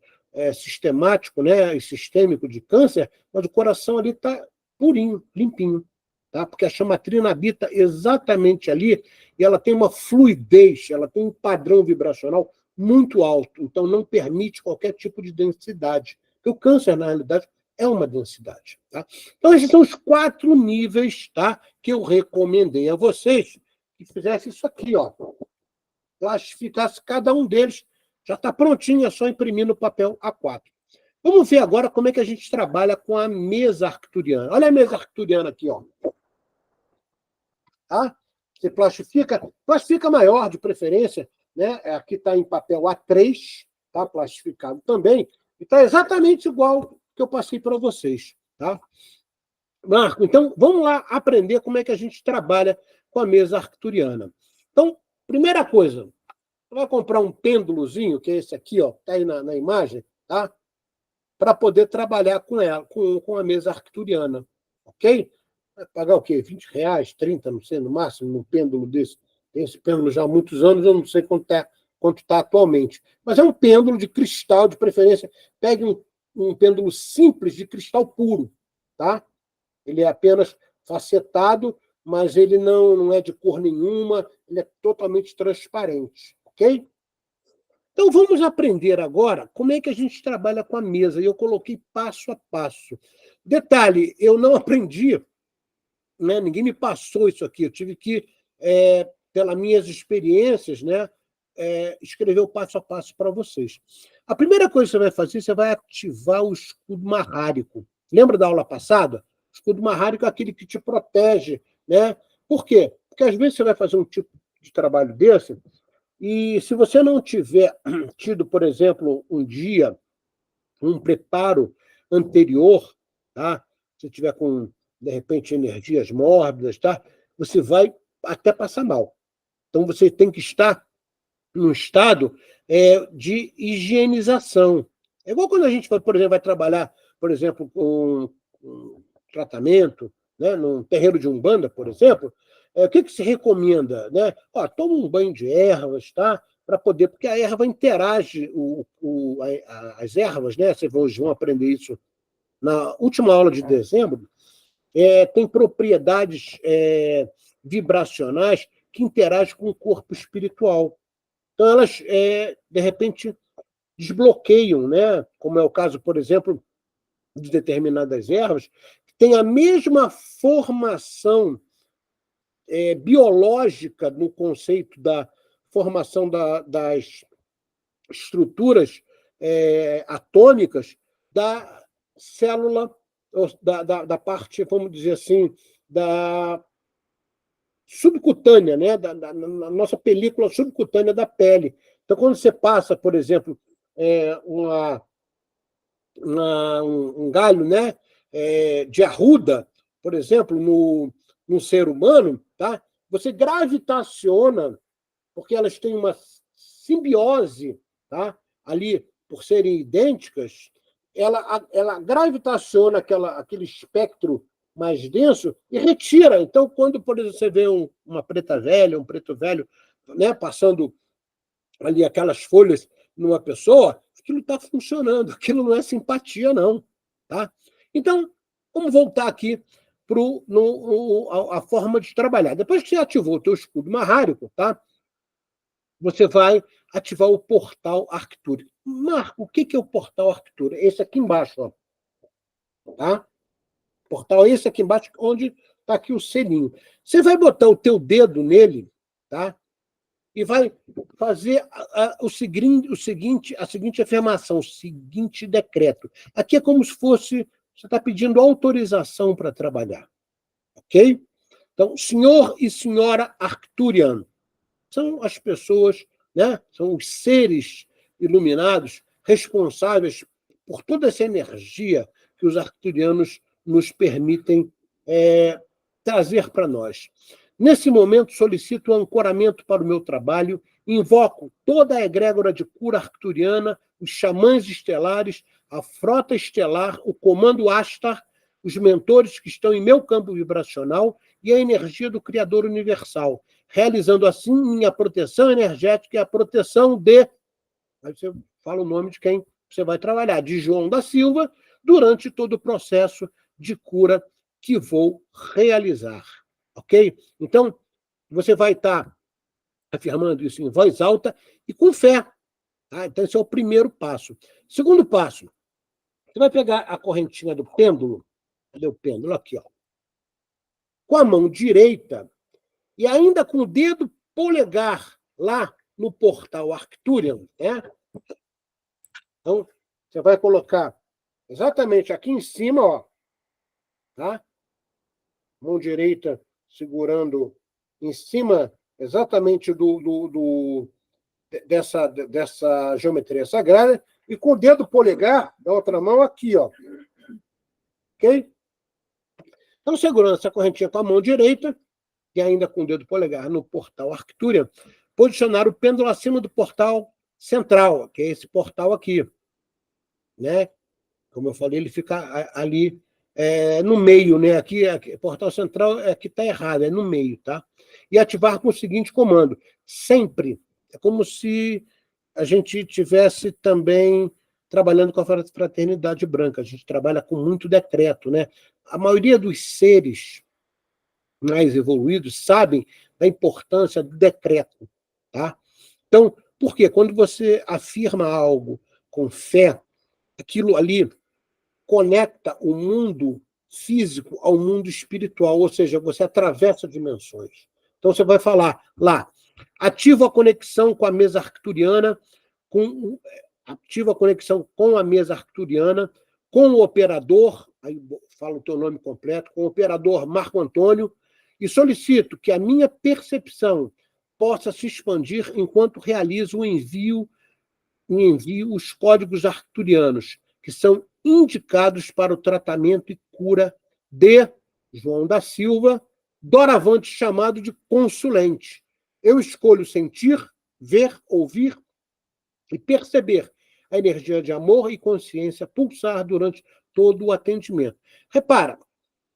sistemático, né, e sistêmico de câncer, mas o coração ali está purinho, limpinho. Tá? Porque a chamatrina habita exatamente ali e ela tem uma fluidez, ela tem um padrão vibracional muito alto, então não permite qualquer tipo de densidade. Porque o câncer, na realidade, é uma densidade. Tá? Então, esses são os 4 níveis, tá, que eu recomendei a vocês que fizessem isso aqui, ó. Classificasse cada um deles, já está prontinho, é só imprimir no papel A4. Vamos ver agora como é que a gente trabalha com a mesa arcturiana. Olha a mesa arcturiana aqui, ó. Tá? Você plastifica maior, de preferência, né? Aqui está em papel A3, tá? Plastificado também, e está exatamente igual que eu passei para vocês. Tá? Marco, então vamos lá aprender como é que a gente trabalha com a mesa arcturiana. Então, primeira coisa, você vai comprar um pêndulozinho, que é esse aqui, ó, está aí na imagem, tá? Para poder trabalhar com ela, com a mesa arcturiana, ok? Vai pagar o quê? R$ 20, 30, não sei, no máximo, num pêndulo desse. Tem esse pêndulo já há muitos anos, eu não sei quanto está atualmente. Mas é um pêndulo de cristal, de preferência. Pegue um pêndulo simples de cristal puro, tá? Ele é apenas facetado, mas ele não é de cor nenhuma, ele é totalmente transparente, ok? Então, vamos aprender agora como é que a gente trabalha com a mesa. E eu coloquei passo a passo. Detalhe, eu não aprendi, né? Ninguém me passou isso aqui. Eu tive que, pelas minhas experiências, né, escrever o passo a passo para vocês. A primeira coisa que você vai fazer, você vai ativar o escudo marrárico. Lembra da aula passada? O escudo marrárico é aquele que te protege, né? Por quê? Porque às vezes você vai fazer um tipo de trabalho desse e se você não tiver tido, por exemplo, um dia, um preparo anterior, tá? Se tiver com, de repente, energias mórbidas, tá? Você vai até passar mal. Então, você tem que estar num estado de higienização. É igual quando a gente, por exemplo, vai trabalhar, por exemplo, com um tratamento, né, num terreiro de Umbanda, por exemplo, o que se recomenda? Né? Ó, toma um banho de ervas, tá? Para poder, porque a erva interage, as ervas, né? Vocês vão aprender isso na última aula de dezembro, tem propriedades vibracionais que interagem com o corpo espiritual. Então, elas, de repente, desbloqueiam, né? Como é o caso, por exemplo, de determinadas ervas, que têm a mesma formação biológica no conceito da formação das estruturas atômicas da célula, da parte, vamos dizer assim, da subcutânea, né? da nossa película subcutânea da pele. Então, quando você passa, por exemplo, um galho, né, de arruda, por exemplo, no ser humano, tá? Você gravitaciona, porque elas têm uma simbiose, tá? Ali, por serem idênticas, ela gravitaciona aquele espectro mais denso e retira. Então, quando, por exemplo, você vê uma preta velha, um preto velho, né, passando ali aquelas folhas numa pessoa, aquilo está funcionando, aquilo não é simpatia, não. Tá? Então, vamos voltar aqui para a forma de trabalhar. Depois que você ativou o teu escudo marrárico, tá? Você vai ativar o portal Arcturian. Marco, o que é o portal Arcturian? Esse aqui embaixo, ó. Tá? Portal esse aqui embaixo, onde está aqui o selinho. Você vai botar o teu dedo nele, tá? E vai fazer a seguinte afirmação, o seguinte decreto. Aqui é como se fosse, você está pedindo autorização para trabalhar. Ok? Então, senhor e senhora Arcturian são as pessoas, né? São os seres iluminados responsáveis por toda essa energia que os arcturianos nos permitem trazer para nós. Nesse momento, solicito o ancoramento para o meu trabalho, invoco toda a egrégora de cura arcturiana, os xamãs estelares, a frota estelar, o comando Astar, os mentores que estão em meu campo vibracional e a energia do Criador Universal, realizando assim minha proteção energética e a proteção de... Aí você fala o nome de quem você vai trabalhar, de João da Silva, durante todo o processo de cura que vou realizar. Ok? Então, você vai estar afirmando isso em voz alta e com fé. Tá? Então, esse é o primeiro passo. Segundo passo, você vai pegar a correntinha do pêndulo, cadê o pêndulo? Aqui, ó. Com a mão direita e ainda com o dedo polegar lá no portal Arcturian, né? Então, você vai colocar exatamente aqui em cima, ó, tá? Mão direita segurando em cima exatamente dessa geometria sagrada e com o dedo polegar da outra mão aqui, ó. Ok? Então, segurando essa correntinha com a mão direita e ainda com o dedo polegar no portal Arcturian, posicionar o pêndulo acima do portal central, que é esse portal aqui, né? Como eu falei, ele fica ali no meio, né? Aqui, portal central aqui está errado, é no meio, tá? E ativar com o seguinte comando: sempre. É como se a gente tivesse também trabalhando com a fraternidade branca. A gente trabalha com muito decreto, né? A maioria dos seres mais evoluídos sabem da importância do decreto, tá? Então, Porque quando você afirma algo com fé, aquilo ali conecta o mundo físico ao mundo espiritual, ou seja, você atravessa dimensões. Então você vai falar lá, ativa a conexão com a mesa arcturiana, ativa a conexão com a mesa arcturiana, com o operador, aí fala o teu nome completo, com o operador Marco Antônio, e solicito que a minha percepção possa se expandir enquanto realizo o envio os códigos arcturianos, que são indicados para o tratamento e cura de João da Silva, doravante chamado de consulente. Eu escolho sentir, ver, ouvir e perceber a energia de amor e consciência pulsar durante todo o atendimento. Repara,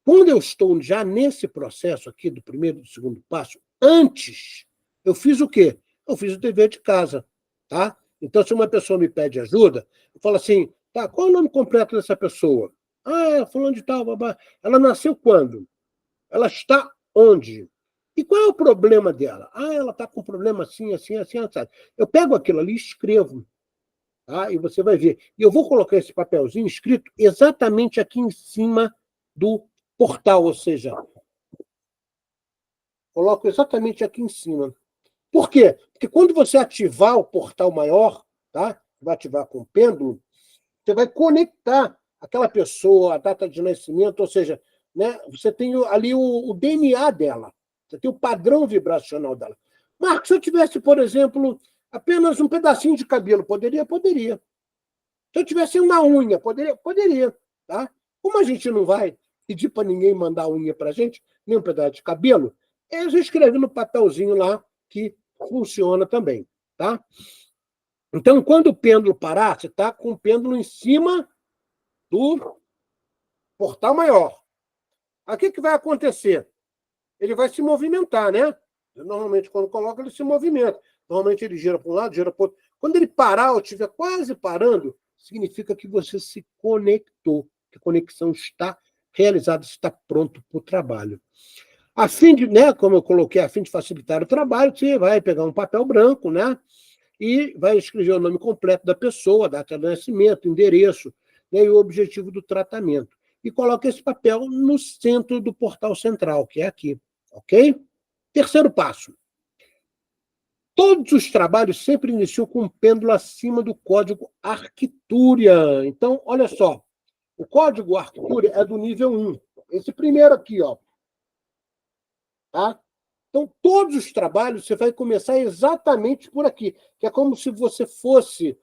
quando eu estou já nesse processo aqui do primeiro e do segundo passo, antes, eu fiz o quê? Eu fiz o dever de casa, tá? Então, se uma pessoa me pede ajuda, eu falo assim, tá, qual é o nome completo dessa pessoa? Ah, fulano de tal, babá. Ela nasceu quando? Ela está onde? E qual é o problema dela? Ah, ela está com um problema assim, assim, assim, assim. Eu pego aquilo ali e escrevo, tá? E você vai ver. E eu vou colocar esse papelzinho escrito exatamente aqui em cima do portal, ou seja, coloco exatamente aqui em cima. Por quê? Porque quando você ativar o portal maior, tá? Vai ativar com o pêndulo, você vai conectar aquela pessoa, a data de nascimento, ou seja, né, você tem ali o DNA dela, você tem o padrão vibracional dela. Marcos, se eu tivesse, por exemplo, apenas um pedacinho de cabelo, poderia? Poderia. Se eu tivesse uma unha, poderia? Poderia. Tá? Como a gente não vai pedir para ninguém mandar unha para a gente, nem um pedaço de cabelo, eu escrevi no papelzinho lá que funciona também. Tá? Então, quando o pêndulo parar, você está com o pêndulo em cima do portal maior. Aí o que vai acontecer? Ele vai se movimentar, né? Normalmente, quando coloca, ele se movimenta. Normalmente, ele gira para um lado, gira para o outro. Quando ele parar ou estiver quase parando, significa que você se conectou, que a conexão está realizada, está pronto para o trabalho. A fim de, né, como eu coloquei, a fim de facilitar o trabalho, você vai pegar um papel branco, né? E vai escrever o nome completo da pessoa, data de nascimento, endereço, né, e o objetivo do tratamento. E coloca esse papel no centro do portal central, que é aqui. Ok? Terceiro passo. Todos os trabalhos sempre iniciam com um pêndulo acima do código Arcturian. Então, olha só. O código Arcturian é do nível 1. Esse primeiro aqui, ó. Tá? Então, todos os trabalhos você vai começar exatamente por aqui, que é como se você fosse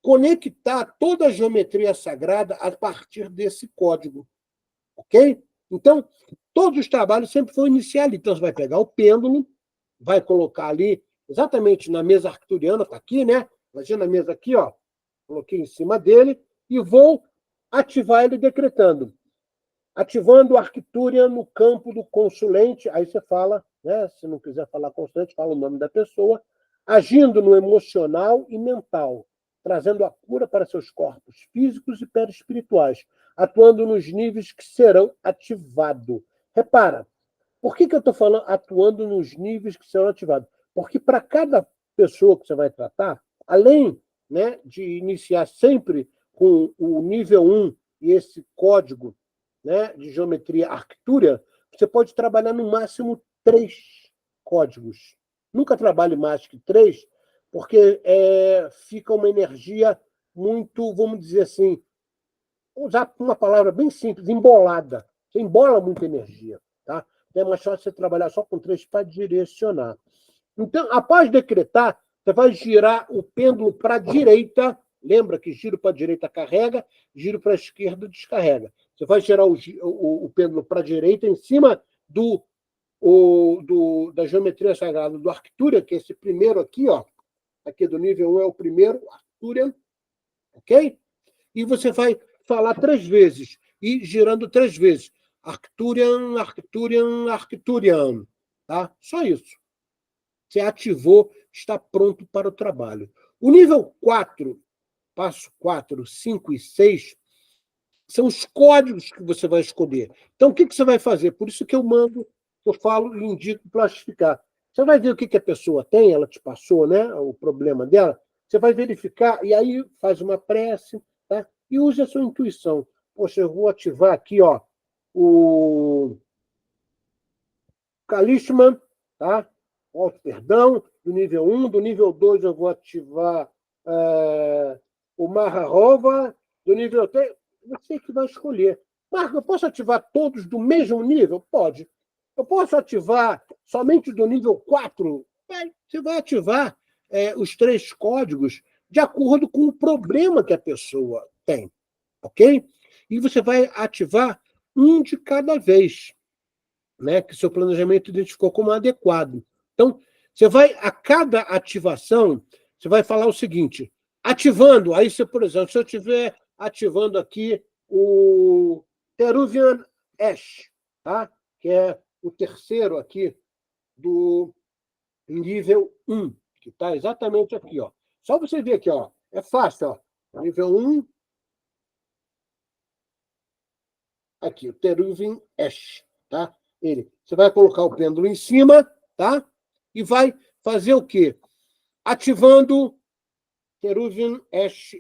conectar toda a geometria sagrada a partir desse código. Ok? Então, todos os trabalhos sempre vão iniciar ali. Então, você vai pegar o pêndulo, vai colocar ali, exatamente na mesa arcturiana, está aqui, né? Imagina a mesa aqui, ó. Coloquei em cima dele e vou ativar ele decretando. Ativando o Arcturian no campo do consulente, aí você fala, né? Se não quiser falar consulente, fala o nome da pessoa, agindo no emocional e mental, trazendo a cura para seus corpos físicos e perispirituais, atuando nos níveis que serão ativados. Repara, por que eu estou falando atuando nos níveis que serão ativados? Porque para cada pessoa que você vai tratar, além, né, de iniciar sempre com o nível 1 e esse código, né, de geometria Arcturian, você pode trabalhar no máximo 3 códigos. Nunca trabalhe mais que 3, porque fica uma energia muito, vamos dizer assim, vou usar uma palavra bem simples, embolada. Você embola muita energia. Tá? É mais fácil você trabalhar só com 3 para direcionar. Então, após decretar, você vai girar o pêndulo para a direita. Lembra que giro para a direita carrega, giro para a esquerda descarrega. Você vai girar o pêndulo para a direita em cima da geometria sagrada do Arcturian, que é esse primeiro aqui, ó. Aqui do nível 1 é o primeiro, Arcturian. Ok? E você vai falar 3 vezes, e girando 3 vezes. Arcturian, Arcturian, Arcturian. Tá? Só isso. Você ativou, está pronto para o trabalho. O nível 4, passo 4, 5 e 6, são os códigos que você vai escolher. Então, o que você vai fazer? Por isso que eu mando, eu falo e indico plastificar. Você vai ver o que a pessoa tem, ela te passou, né, o problema dela, você vai verificar, e aí faz uma prece, tá? E use a sua intuição. Poxa, eu vou ativar aqui, ó, o Kalishman, tá? O perdão, do nível 1, do nível 2 eu vou ativar o Maharova, do nível 3, você que vai escolher. Marco, eu posso ativar todos do mesmo nível? Pode. Eu posso ativar somente do nível 4? Você vai ativar os 3 códigos de acordo com o problema que a pessoa tem, ok? E você vai ativar um de cada vez, né, que seu planejamento identificou como adequado. Então, você vai, a cada ativação, você vai falar o seguinte, ativando, aí você, por exemplo, se eu estiver ativando aqui o Teruvian Ash, tá? Que é o terceiro aqui do nível 1, que está exatamente aqui, ó. Só você ver aqui, ó, é fácil, ó. Nível 1, aqui, o Teruvian Ash, tá? Você vai colocar o pêndulo em cima, tá? E vai fazer o quê? Ativando Teruvian Ash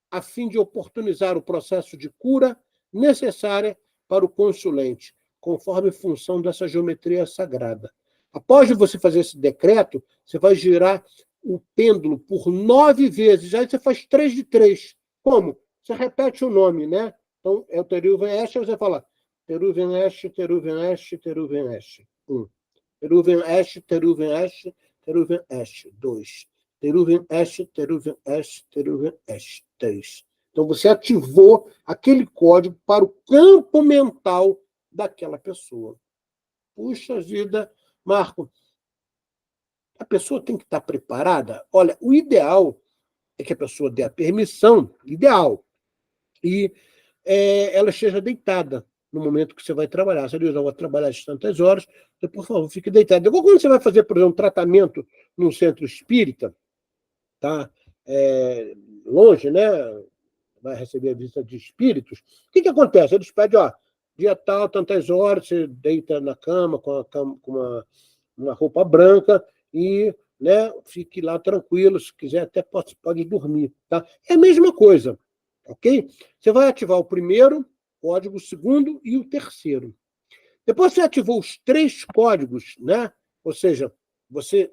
a fim de oportunizar o processo de cura necessária para o consulente, conforme função dessa geometria sagrada. Após você fazer esse decreto, você vai girar o pêndulo por 9 vezes. Aí você faz 3 de 3. Como? Você repete o nome, né? Então, é o Teruvian Ash, você fala Teruvian Ash, Teruvian Ash, Teruvian Ash. 1. Teruvian Ash, Teruvian Ash, Teruvian Ash. 2. Teruvian Ash, Teruvian Ash, Teruvian Ash. 3. Então, você ativou aquele código para o campo mental daquela pessoa. Puxa vida, Marco, a pessoa tem que estar preparada? Olha, o ideal é que a pessoa dê a permissão, ideal, e ela esteja deitada no momento que você vai trabalhar. Você diz, eu vou trabalhar às tantas horas, então, por favor, fique deitada. Igual quando você vai fazer, por exemplo, um tratamento num centro espírita, tá? Longe, né? Vai receber a visita de espíritos. O que acontece? Eles pedem, ó, dia tal, tantas horas, você deita na cama com uma roupa branca e, né, fique lá tranquilo, se quiser até pode dormir. Tá? É a mesma coisa, ok? Você vai ativar o primeiro código, o segundo e o terceiro. Depois você ativou os 3 códigos, né? Ou seja, você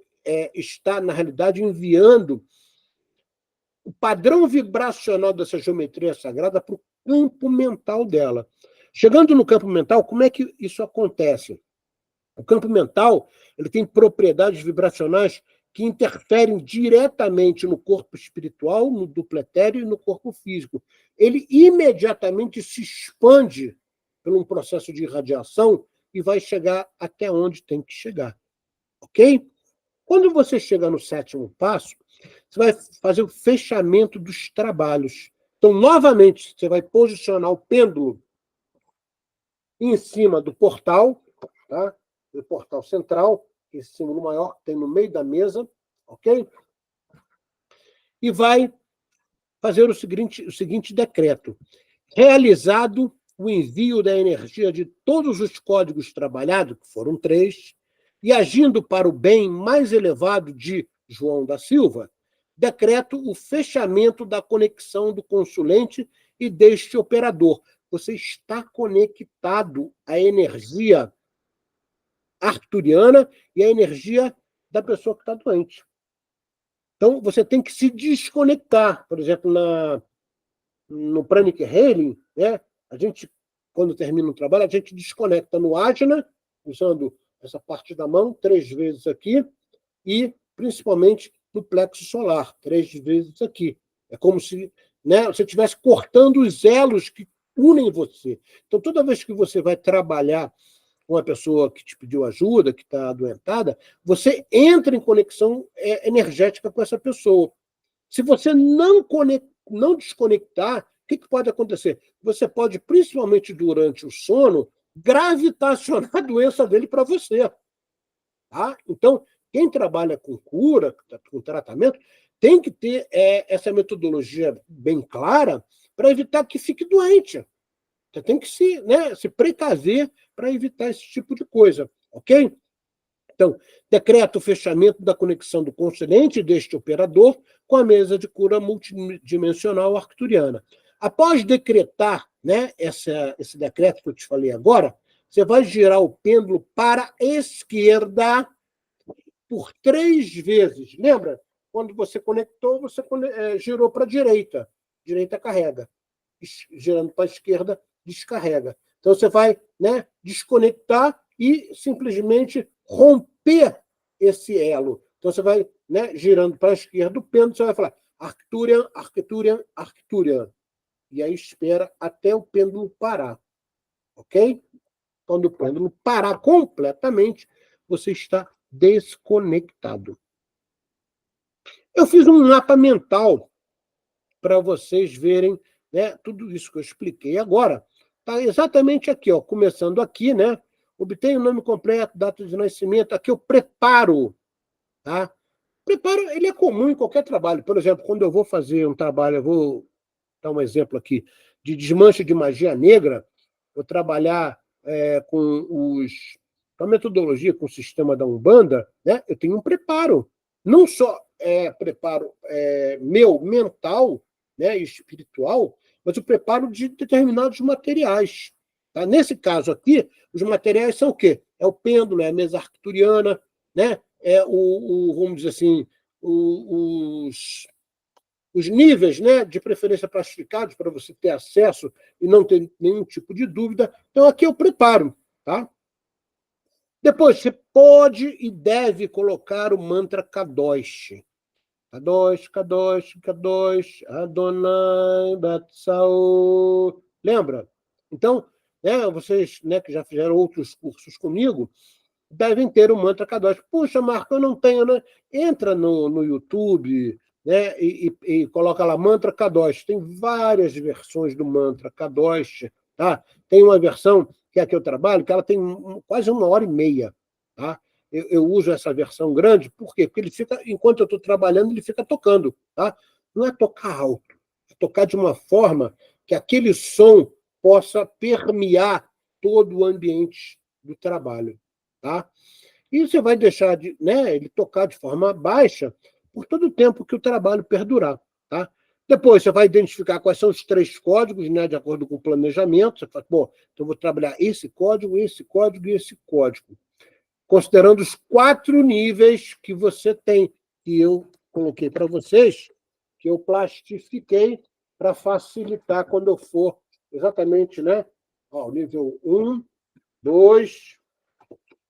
está, na realidade, enviando o padrão vibracional dessa geometria sagrada para o campo mental dela. Chegando no campo mental, como é que isso acontece? O campo mental ele tem propriedades vibracionais que interferem diretamente no corpo espiritual, no duplo etéreo e no corpo físico. Ele imediatamente se expande por um processo de irradiação e vai chegar até onde tem que chegar. Ok? Quando você chegar no 7º passo, você vai fazer o fechamento dos trabalhos. Então, novamente, você vai posicionar o pêndulo em cima do portal, tá? Do portal central, esse símbolo maior que tem no meio da mesa, ok? E vai fazer o seguinte decreto. Realizado o envio da energia de todos os códigos trabalhados, que foram 3, e agindo para o bem mais elevado de João da Silva, decreto o fechamento da conexão do consulente e deste operador. Você está conectado à energia arcturiana e à energia da pessoa que está doente. Então, você tem que se desconectar. Por exemplo, no Pranic Healing, né, a gente, quando termina o trabalho, a gente desconecta no Ajna, usando essa parte da mão, 3 vezes aqui, e principalmente no plexo solar, 3 vezes aqui. É como se, né, você estivesse cortando os elos que unem você. Então, toda vez que você vai trabalhar com uma pessoa que te pediu ajuda, que está adoentada, você entra em conexão energética com essa pessoa. Se você não desconectar, o que pode acontecer? Você pode, principalmente durante o sono, gravitacionar a doença dele para você. Tá? Então, quem trabalha com cura, com tratamento, tem que ter essa metodologia bem clara para evitar que fique doente. Você tem que se precaver para evitar esse tipo de coisa, ok? Então, decreta o fechamento da conexão do concedente deste operador com a mesa de cura multidimensional arcturiana. Após decretar, né, esse decreto que eu te falei agora, você vai girar o pêndulo para a esquerda por 3 vezes. Lembra? Quando você conectou, você girou para a direita. Direita carrega. Girando para a esquerda, descarrega. Então, você vai, né, desconectar e simplesmente romper esse elo. Então, você vai, né, girando para a esquerda do pêndulo, você vai falar Arcturian, Arcturian, Arcturian. E aí espera até o pêndulo parar. Ok? Quando o pêndulo parar completamente, você está desconectado. Eu fiz um mapa mental para vocês verem, né, tudo isso que eu expliquei agora. Está exatamente aqui, ó, começando aqui, né? Obtenho o nome completo, data de nascimento. Aqui eu preparo. Tá? Preparo, ele é comum em qualquer trabalho. Por exemplo, quando eu vou fazer um trabalho, eu vou dar um exemplo aqui, de desmanche de magia negra, vou trabalhar com a metodologia, com o sistema da Umbanda, né? Eu tenho um preparo. Não só preparo meu, mental, né, espiritual, mas o preparo de determinados materiais. Tá? Nesse caso aqui, os materiais são o quê? É o pêndulo, é a mesa arcturiana, né? Vamos dizer assim, os níveis, né, de preferência plastificados para você ter acesso e não ter nenhum tipo de dúvida. Então, aqui eu preparo. Tá? Depois, você pode e deve colocar o mantra Kadosh. Kadosh, Kadosh, Kadosh, Adonai, Batsau. Lembra? Então, né, vocês, né, que já fizeram outros cursos comigo, devem ter o mantra Kadosh. Puxa, Marco, eu não tenho, né? Entra no YouTube, né, e coloca lá mantra Kadosh. Tem várias versões do mantra Kadosh. Tá? Tem uma versão, que é a que eu trabalho, que ela tem quase 1h30. Tá? Eu uso essa versão grande, por quê? Porque ele fica, enquanto eu estou trabalhando, ele fica tocando. Tá? Não é tocar alto, é tocar de uma forma que aquele som possa permear todo o ambiente do trabalho. Tá? E você vai deixar ele tocar de forma baixa por todo o tempo que o trabalho perdurar. Tá? Depois você vai identificar quais são os 3 códigos, né, de acordo com o planejamento. Você fala, bom, então eu vou trabalhar esse código e esse código. Considerando os 4 níveis que você tem, que eu coloquei para vocês, que eu plastifiquei para facilitar quando eu for exatamente, né? Ó, o nível 1, 2,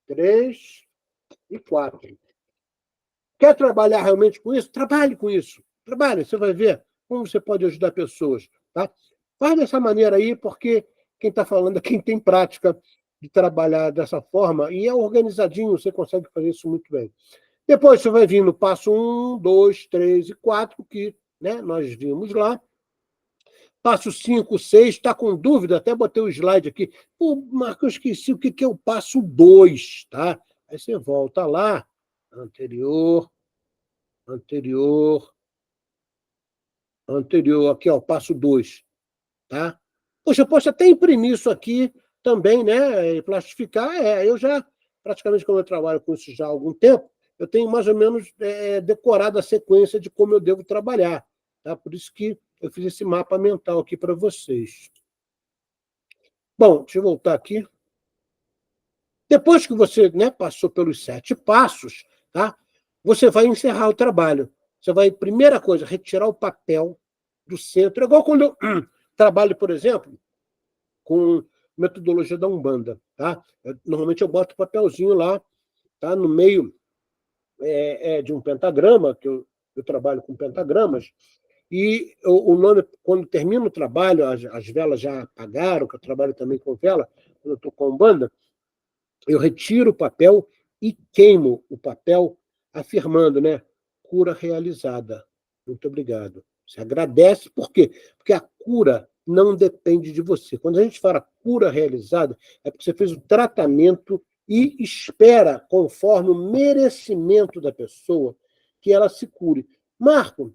3 e 4. Quer trabalhar realmente com isso? Trabalhe com isso. Trabalhe, você vai ver como você pode ajudar pessoas. Tá? Faz dessa maneira aí, porque quem está falando é quem tem prática de trabalhar dessa forma, e é organizadinho, você consegue fazer isso muito bem. Depois você vai vir no passo 1, 2, 3 e 4, que, né, nós vimos lá. Passo 5, 6, está com dúvida? Até botei o slide aqui. Pô, Marco, eu esqueci o que é o passo 2, tá? Aí você volta lá, anterior, aqui, ó, passo 2, tá? Poxa, eu posso até imprimir isso aqui também, né? E plastificar. Eu já, praticamente, como eu trabalho com isso já há algum tempo, eu tenho mais ou menos decorado a sequência de como eu devo trabalhar. Tá? Por isso que eu fiz esse mapa mental aqui para vocês. Bom, deixa eu voltar aqui. Depois que você, né, passou pelos 7 passos, tá? Você vai encerrar o trabalho. Você vai, primeira coisa, retirar o papel do centro. É igual quando eu trabalho, por exemplo, com metodologia da Umbanda. Tá? Normalmente eu boto o papelzinho lá, tá? No meio de um pentagrama, que eu trabalho com pentagramas, e o nome, quando termina o trabalho, as velas já apagaram, que eu trabalho também com vela, quando eu estou com Umbanda, eu retiro o papel e queimo o papel, afirmando, né? Cura realizada. Muito obrigado. Você agradece, por quê? Porque a cura não depende de você. Quando a gente fala cura realizada, é porque você fez o tratamento e espera, conforme o merecimento da pessoa, que ela se cure. Marco,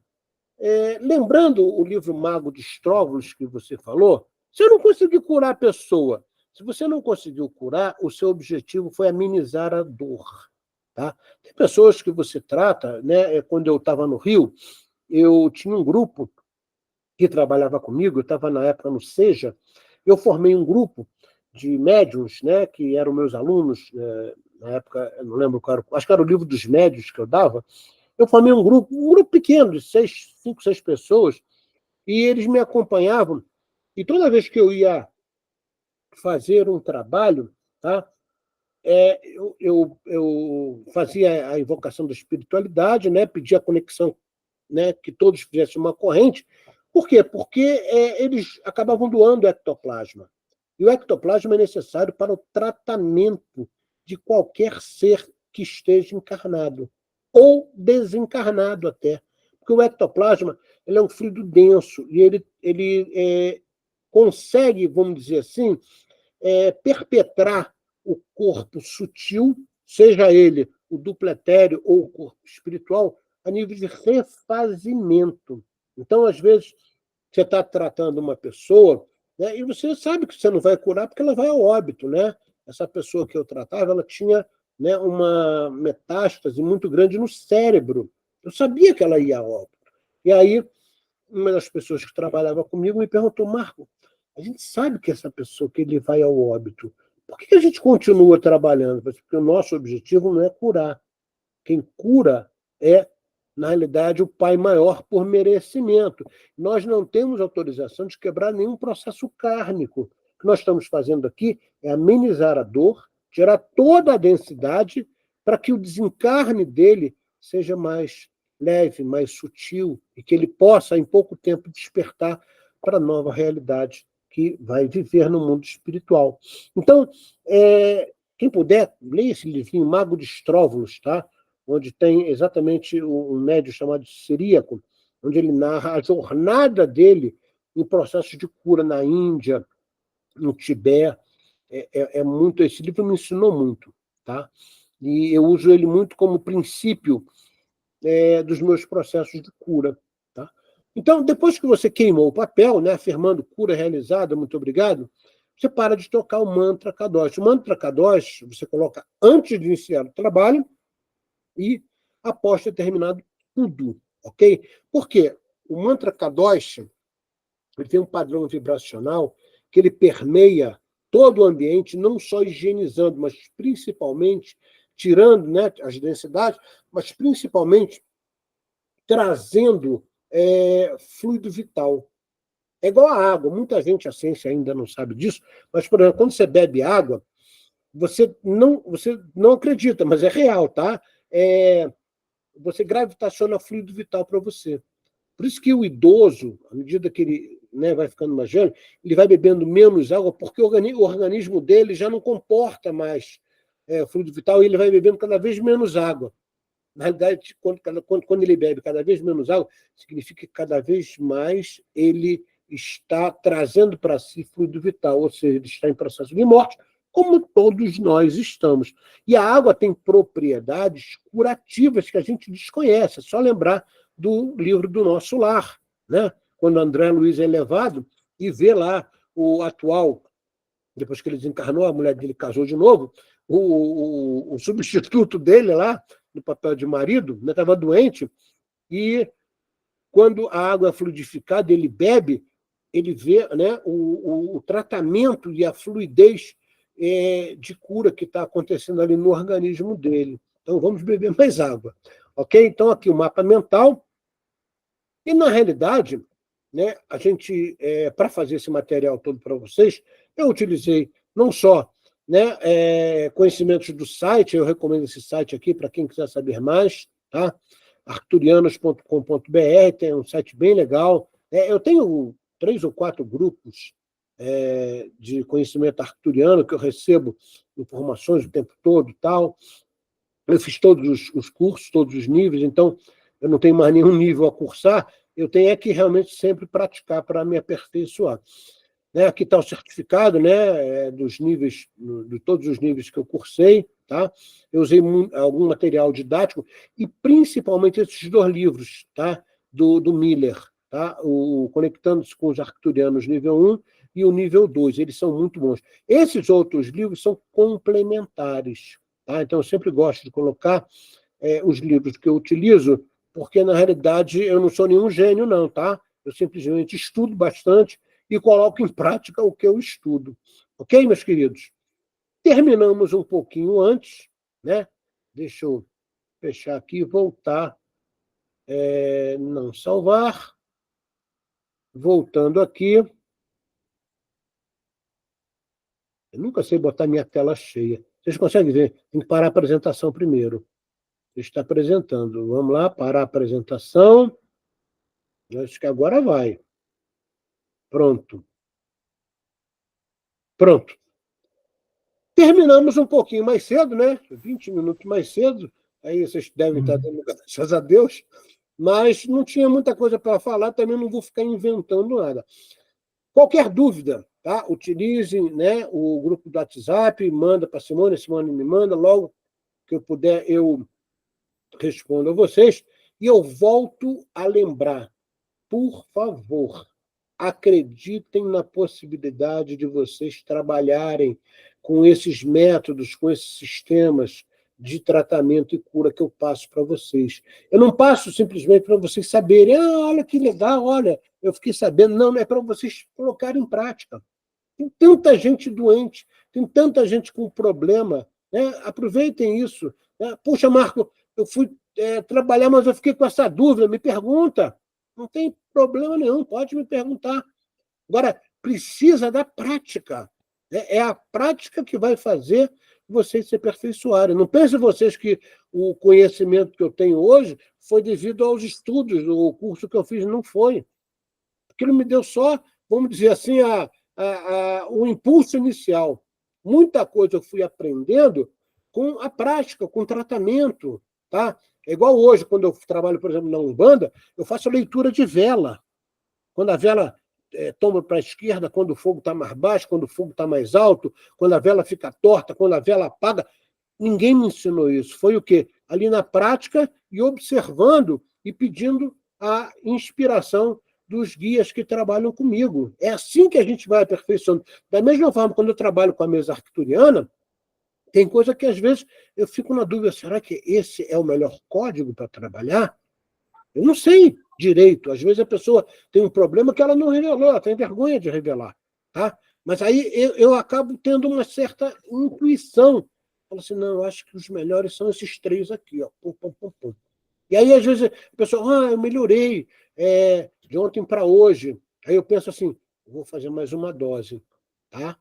lembrando o livro Mago de Strógonos que você falou, se eu não conseguir curar a pessoa, se você não conseguiu curar, o seu objetivo foi amenizar a dor. tá? Tem pessoas que você trata, né? Quando eu estava no Rio, eu tinha um grupo que trabalhava comigo, eu estava na época no SEJA, eu formei um grupo de médiuns, né, que eram meus alunos, na época, eu não lembro qual era, acho que era o livro dos médiuns que eu dava. Eu formei um grupo pequeno, de 5, 6 pessoas, e eles me acompanhavam, e toda vez que eu ia fazer um trabalho, tá, eu fazia a invocação da espiritualidade, né, pedia a conexão, né, que todos fizessem uma corrente. Por quê? Porque eles acabavam doando ectoplasma. E o ectoplasma é necessário para o tratamento de qualquer ser que esteja encarnado, ou desencarnado até. Porque o ectoplasma ele é um fluido denso, e ele consegue, vamos dizer assim, perpetrar o corpo sutil, seja ele o duplo etéreo ou o corpo espiritual, a nível de refazimento. Então, às vezes, você está tratando uma pessoa, né, e você sabe que você não vai curar porque ela vai ao óbito, né? Essa pessoa que eu tratava, ela tinha, né, uma metástase muito grande no cérebro. Eu sabia que ela ia ao óbito. E aí, uma das pessoas que trabalhava comigo me perguntou: Marco, a gente sabe que essa pessoa, que ele vai ao óbito, por que a gente continua trabalhando? Porque o nosso objetivo não é curar. Quem cura é, na realidade, o Pai Maior por merecimento. Nós não temos autorização de quebrar nenhum processo kármico. O que nós estamos fazendo aqui é amenizar a dor, tirar toda a densidade para que o desencarne dele seja mais leve, mais sutil, e que ele possa, em pouco tempo, despertar para a nova realidade que vai viver no mundo espiritual. Então, quem puder, leia esse livrinho, Mago de Estróvulos, tá? Onde tem exatamente um médium chamado Siríaco, onde ele narra a jornada dele em processos de cura na Índia, no Tibete. Muito, esse livro me ensinou muito, tá? E eu uso ele muito como princípio dos meus processos de cura, tá? Então, depois que você queimou o papel, né, afirmando cura realizada, muito obrigado, você para de tocar o mantra Kadosh. O mantra Kadosh você coloca antes de iniciar o trabalho e após ter terminado tudo, ok? Por quê? O mantra Kadosh ele tem um padrão vibracional que ele permeia todo o ambiente, não só higienizando, mas principalmente tirando, né, as densidades, mas principalmente trazendo fluido vital. É igual a água. Muita gente, a ciência ainda não sabe disso, mas, por exemplo, quando você bebe água, você não acredita, mas é real, tá? Você gravitaciona fluido vital para você. Por isso que o idoso, à medida que ele, né, vai ficando mais velho, ele vai bebendo menos água, porque o organismo dele já não comporta mais fluido vital, e ele vai bebendo cada vez menos água. Na realidade, quando ele bebe cada vez menos água, significa que cada vez mais ele está trazendo para si fluido vital, ou seja, ele está em processo de morte, como todos nós estamos. E a água tem propriedades curativas que a gente desconhece. É só lembrar do livro do Nosso Lar, né? Quando André Luiz é levado e vê lá o atual, depois que ele desencarnou, a mulher dele casou de novo, o substituto dele lá, no papel de marido, estava doente, e quando a água é fluidificada, ele bebe, ele vê, né, o tratamento e a fluidez de cura que está acontecendo ali no organismo dele. Então, vamos beber mais água. Ok? Então, aqui o mapa mental. E, na realidade, né, a gente, para fazer esse material todo para vocês, eu utilizei não só, né, conhecimentos do site, eu recomendo esse site aqui para quem quiser saber mais, tá? arcturianos.com.br, tem um site bem legal. Eu tenho 3 ou 4 grupos de conhecimento arcturiano, que eu recebo informações o tempo todo e tal. Eu fiz todos os cursos, todos os níveis, então eu não tenho mais nenhum nível a cursar, eu tenho que realmente sempre praticar para me aperfeiçoar. Aqui está o certificado, né, dos níveis, de todos os níveis que eu cursei, tá? Eu usei algum material didático e principalmente esses 2 livros, tá? Do Miller, tá? O Conectando-se com os Arcturianos nível 1 e o nível 2, eles são muito bons. Esses outros livros são complementares, tá? Então, eu sempre gosto de colocar os livros que eu utilizo, porque, na realidade, eu não sou nenhum gênio, não, tá? Eu simplesmente estudo bastante e coloco em prática o que eu estudo. Ok, meus queridos? Terminamos um pouquinho antes, né? Deixa eu fechar aqui e voltar. Não salvar. Voltando aqui. Eu nunca sei botar minha tela cheia. Vocês conseguem ver? Tem que parar a apresentação primeiro. Está apresentando. Vamos lá, parar a apresentação. Acho que agora vai. Pronto. Pronto. Terminamos um pouquinho mais cedo, né? 20 minutos mais cedo. Aí vocês devem estar dando graças a Deus. Mas não tinha muita coisa para falar, também não vou ficar inventando nada. Qualquer dúvida, tá? Utilize, né, o grupo do WhatsApp, manda para a Simone me manda, logo que eu puder eu respondo a vocês. E eu volto a lembrar, por favor, acreditem na possibilidade de vocês trabalharem com esses métodos, com esses sistemas de tratamento e cura que eu passo para vocês. Eu não passo simplesmente para vocês saberem, olha que legal, olha, eu fiquei sabendo. Não, é para vocês colocarem em prática. Tem tanta gente doente, tem tanta gente com problema, né? Aproveitem isso. Né? Puxa, Marco, eu fui trabalhar, mas eu fiquei com essa dúvida, me pergunta. Não tem problema nenhum, pode me perguntar. Agora, precisa da prática. É a prática que vai fazer vocês se aperfeiçoarem. Não pensem vocês que o conhecimento que eu tenho hoje foi devido aos estudos, o curso que eu fiz não foi. Aquilo me deu só, vamos dizer assim, o impulso inicial. Muita coisa eu fui aprendendo com a prática, com o tratamento. Tá? É igual hoje, quando eu trabalho, por exemplo, na Umbanda, eu faço leitura de vela. Quando a vela toma para a esquerda, quando o fogo está mais baixo, quando o fogo está mais alto, quando a vela fica torta, quando a vela apaga. Ninguém me ensinou isso. Foi o quê? Ali na prática e observando e pedindo a inspiração dos guias que trabalham comigo. É assim que a gente vai aperfeiçoando. Da mesma forma, quando eu trabalho com a mesa arcturiana, tem coisa que às vezes eu fico na dúvida, será que esse é o melhor código para trabalhar? Eu não sei direito. Às vezes a pessoa tem um problema que ela não revelou, ela tem vergonha de revelar. Tá? Mas aí eu acabo tendo uma certa intuição. Falo assim, não, eu acho que os melhores são esses três aqui. Ó. Pum, pum, pum, pum. E aí, às vezes, a pessoa, eu melhorei de ontem para hoje. Aí eu penso assim, vou fazer mais uma dose. Tá?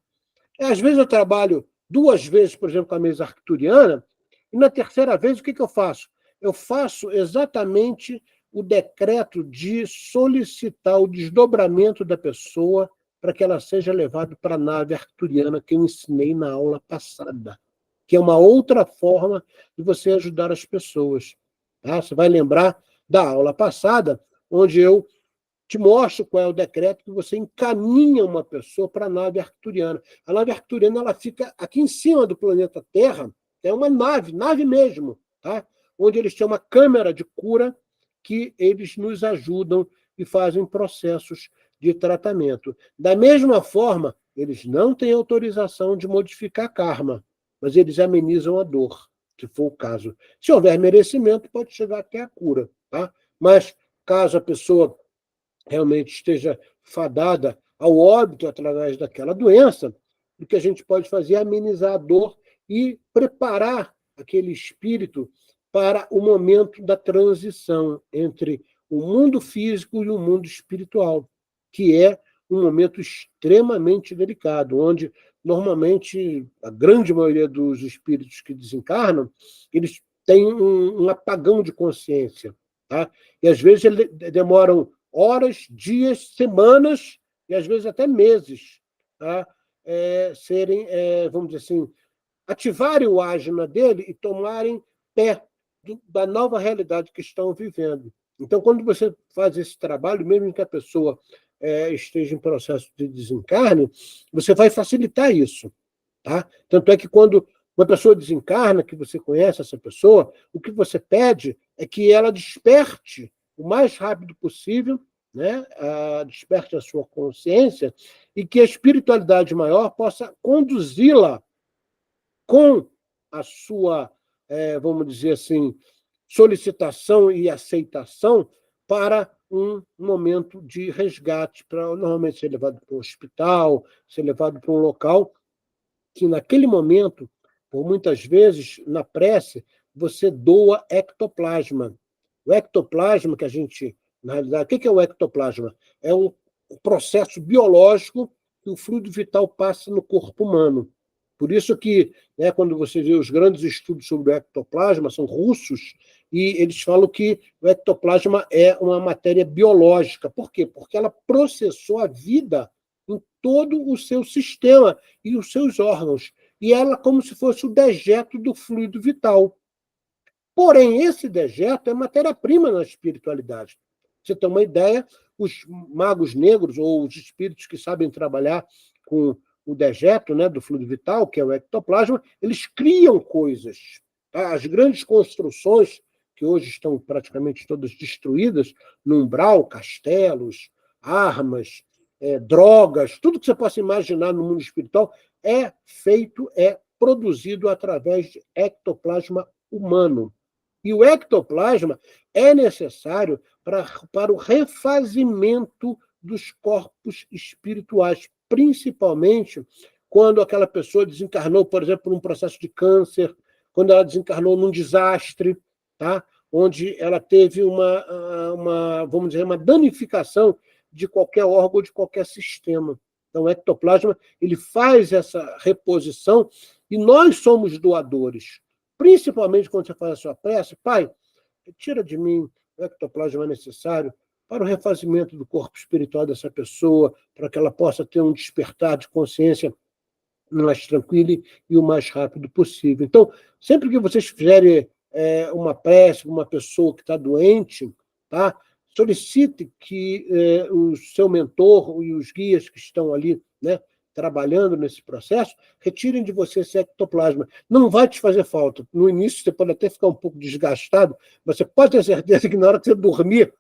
Às vezes eu trabalho 2 vezes, por exemplo, com a mesa arcturiana, e na terceira vez, o que eu faço? Eu faço exatamente o decreto de solicitar o desdobramento da pessoa para que ela seja levada para a nave arcturiana que eu ensinei na aula passada, que é uma outra forma de você ajudar as pessoas. Tá? Você vai lembrar da aula passada, onde eu te mostro qual é o decreto que você encaminha uma pessoa para a nave arcturiana. A nave arcturiana ela fica aqui em cima do planeta Terra, é uma nave mesmo, tá? Onde eles têm uma câmera de cura que eles nos ajudam e fazem processos de tratamento. Da mesma forma, eles não têm autorização de modificar karma, mas eles amenizam a dor, se for o caso. Se houver merecimento, pode chegar até a cura, tá? Mas caso a pessoa realmente esteja fadada ao óbito através daquela doença, o que a gente pode fazer é amenizar a dor e preparar aquele espírito para o momento da transição entre o mundo físico e o mundo espiritual, que é um momento extremamente delicado, onde normalmente a grande maioria dos espíritos que desencarnam, eles têm um apagão de consciência, tá? E às vezes demoram horas, dias, semanas e às vezes até meses, tá? Serem, vamos dizer assim, ativarem o ágina dele e tomarem pé da nova realidade que estão vivendo. Então, quando você faz esse trabalho, mesmo que a pessoa esteja em processo de desencarne, você vai facilitar isso. Tá? Tanto é que quando uma pessoa desencarna, que você conhece essa pessoa, o que você pede é que ela desperte o mais rápido possível, né? Desperte a sua consciência e que a espiritualidade maior possa conduzi-la com a sua, vamos dizer assim, solicitação e aceitação para um momento de resgate, para normalmente ser levado para um hospital, ser levado para um local que, naquele momento, por muitas vezes, na prece, você doa ectoplasma. O ectoplasma que a gente, na realidade, o que é o ectoplasma? É um processo biológico que o fluido vital passa no corpo humano. Por isso que, né, quando você vê os grandes estudos sobre o ectoplasma, são russos, e eles falam que o ectoplasma é uma matéria biológica. Por quê? Porque ela processou a vida em todo o seu sistema e os seus órgãos. E ela como se fosse o dejeto do fluido vital. Porém, esse dejeto é matéria-prima na espiritualidade. Você tem uma ideia, os magos negros, ou os espíritos que sabem trabalhar com o dejeto, né, do fluido vital, que é o ectoplasma, eles criam coisas. Tá? As grandes construções, que hoje estão praticamente todas destruídas, no umbral, castelos, armas, drogas, tudo que você possa imaginar no mundo espiritual é feito, é produzido através de ectoplasma humano. E o ectoplasma é necessário para o refazimento dos corpos espirituais, principalmente quando aquela pessoa desencarnou, por exemplo, por um processo de câncer, quando ela desencarnou num desastre, tá? Onde ela teve vamos dizer, uma danificação de qualquer órgão, de qualquer sistema. Então, o ectoplasma ele faz essa reposição e nós somos doadores. Principalmente quando você faz a sua prece, Pai, tira de mim o ectoplasma necessário para o refazimento do corpo espiritual dessa pessoa, para que ela possa ter um despertar de consciência mais tranquilo e o mais rápido possível. Então, sempre que vocês fizerem uma prece para uma pessoa que está doente, tá? Solicite que o seu mentor e os guias que estão ali, né, trabalhando nesse processo, retirem de você esse ectoplasma. Não vai te fazer falta. No início você pode até ficar um pouco desgastado, mas você pode ter certeza que na hora que você dormir,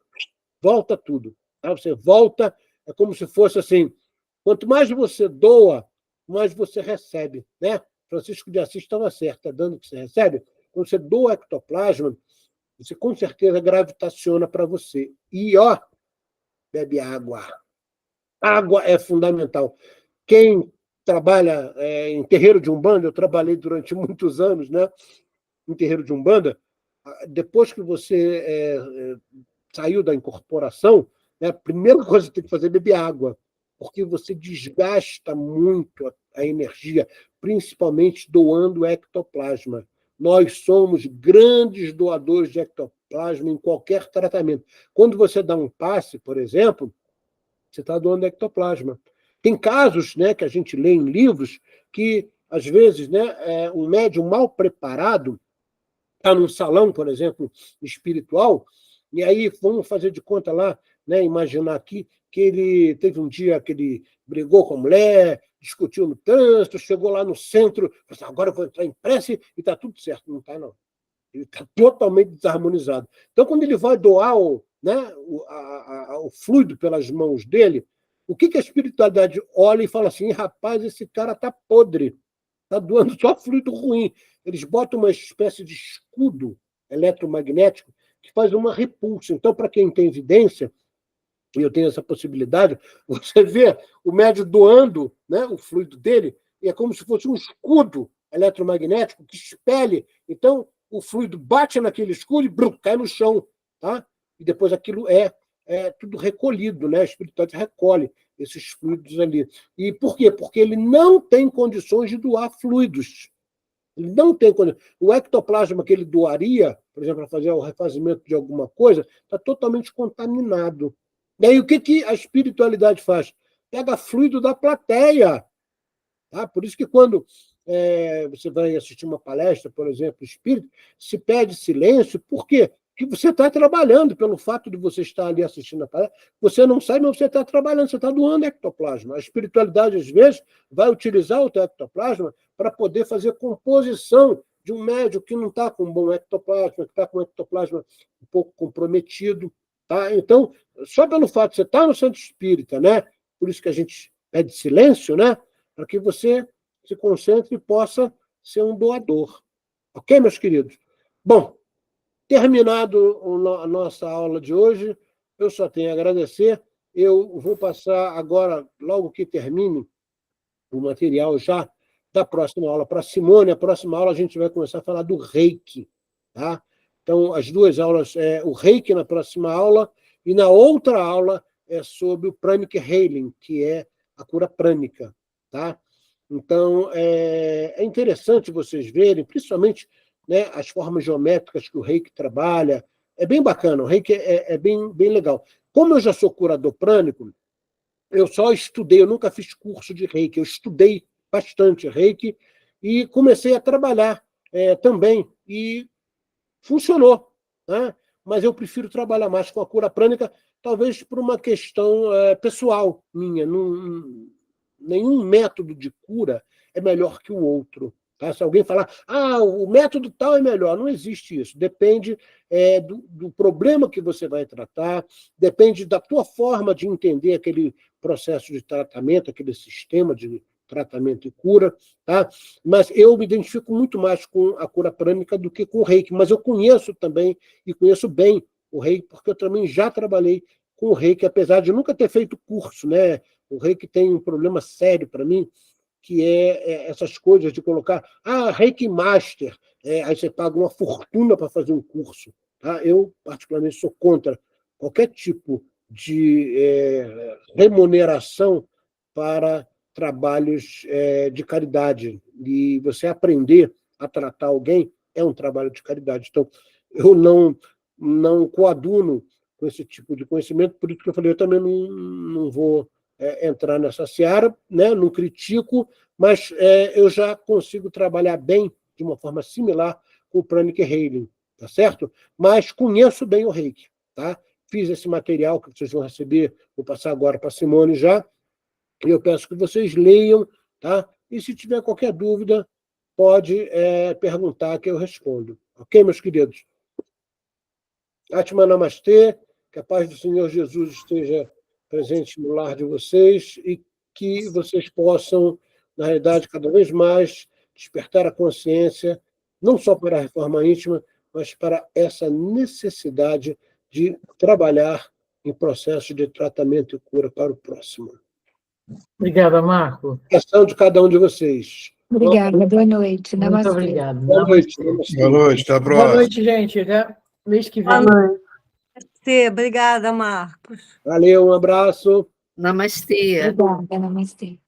volta tudo. Tá? Você volta, é como se fosse assim, quanto mais você doa, mais você recebe. Né? Francisco de Assis estava certo, é dando que você recebe. Quando você doa ectoplasma, você com certeza gravitaciona para você. E, bebe água. Água é fundamental. Quem trabalha em terreiro de Umbanda, eu trabalhei durante muitos anos, né, em terreiro de Umbanda, depois que você saiu da incorporação, né, a primeira coisa que você tem que fazer é beber água, porque você desgasta muito a energia, principalmente doando ectoplasma. Nós somos grandes doadores de ectoplasma em qualquer tratamento. Quando você dá um passe, por exemplo, você está doando ectoplasma. Tem casos, né, que a gente lê em livros que, às vezes, né, um médium mal preparado está num salão, por exemplo, espiritual, e aí vamos fazer de conta lá, né, imaginar aqui que ele teve um dia que ele brigou com a mulher, discutiu no trânsito, chegou lá no centro, falou assim, agora eu vou entrar em prece e está tudo certo. Não está, não. Ele está totalmente desarmonizado. Então, quando ele vai doar o fluido pelas mãos dele, o que a espiritualidade olha e fala assim, rapaz, esse cara está podre, está doando só fluido ruim. Eles botam uma espécie de escudo eletromagnético que faz uma repulsa. Então, para quem tem evidência, e eu tenho essa possibilidade, você vê o médium doando, né, o fluido dele, e é como se fosse um escudo eletromagnético que expele. Então, o fluido bate naquele escudo e cai no chão. Tá? E depois aquilo é tudo recolhido, né? A espiritualidade recolhe esses fluidos ali. E por quê? Porque ele não tem condições de doar fluidos. Ele não tem condições. O ectoplasma que ele doaria, por exemplo, para fazer o refazimento de alguma coisa, está totalmente contaminado. E aí o que a espiritualidade faz? Pega fluido da plateia. Tá? Por isso que quando você vai assistir uma palestra, por exemplo, espírita, se pede silêncio, por quê? Porque você está trabalhando, pelo fato de você estar ali assistindo a palestra, você não sabe, mas você está trabalhando, você está doando ectoplasma. A espiritualidade, às vezes, vai utilizar o teu ectoplasma para poder fazer composição de um médium que não está com um bom ectoplasma, que está com um ectoplasma um pouco comprometido. Tá? Então, só pelo fato de você estar no centro espírita, né? Por isso que a gente pede silêncio, né? Para que você se concentre e possa ser um doador. Ok, meus queridos? Bom, terminado a nossa aula de hoje, eu só tenho a agradecer. Eu vou passar agora, logo que termine o material já da próxima aula para a Simone. A próxima aula a gente vai começar a falar do Reiki. Tá? Então, as duas aulas, o Reiki na próxima aula, e na outra aula é sobre o Pranic Healing, que é a cura prânica. Tá? Então, é interessante vocês verem, principalmente, né, as formas geométricas que o Reiki trabalha. É bem bacana, o Reiki é bem legal. Como eu já sou curador prânico, eu só estudei, eu nunca fiz curso de Reiki, eu estudei bastante Reiki e comecei a trabalhar também, e funcionou, né? Mas eu prefiro trabalhar mais com a cura prânica, talvez por uma questão pessoal minha. Nenhum método de cura é melhor que o outro. Tá? Se alguém falar, o método tal é melhor, não existe isso. Depende do problema que você vai tratar, depende da tua forma de entender aquele processo de tratamento, aquele sistema de tratamento e cura. Tá? Mas eu me identifico muito mais com a cura prânica do que com o Reiki. Mas eu conheço também, e conheço bem o Reiki, porque eu também já trabalhei com o Reiki, apesar de nunca ter feito curso, né? O Reiki tem um problema sério para mim, que essas coisas de colocar, Reiki Master, aí você paga uma fortuna para fazer um curso. Tá? Eu, particularmente, sou contra qualquer tipo de remuneração para trabalhos de caridade. E você aprender a tratar alguém é um trabalho de caridade. Então, eu não coaduno com esse tipo de conhecimento, por isso que eu falei, eu também não vou entrar nessa seara, né? Não critico, mas eu já consigo trabalhar bem, de uma forma similar, com o Pranic Healing, tá certo? Mas conheço bem o Reiki, tá? Fiz esse material que vocês vão receber, vou passar agora para a Simone já, e eu peço que vocês leiam, tá? E se tiver qualquer dúvida, pode perguntar que eu respondo. Ok, meus queridos? Atma Namastê, que a paz do Senhor Jesus esteja presente no lar de vocês e que vocês possam, na realidade, cada vez mais despertar a consciência, não só para a reforma íntima, mas para essa necessidade de trabalhar em processo de tratamento e cura para o próximo. Obrigada, Marco. Ação de cada um de vocês. Obrigada, boa noite. Muito Namastê. obrigado. Boa noite. Boa noite, até a próxima. Boa noite, gente. Até mês que vem. Boa noite. Obrigada, Marcos. Valeu, um abraço. Namastê. Obrigada, namastê.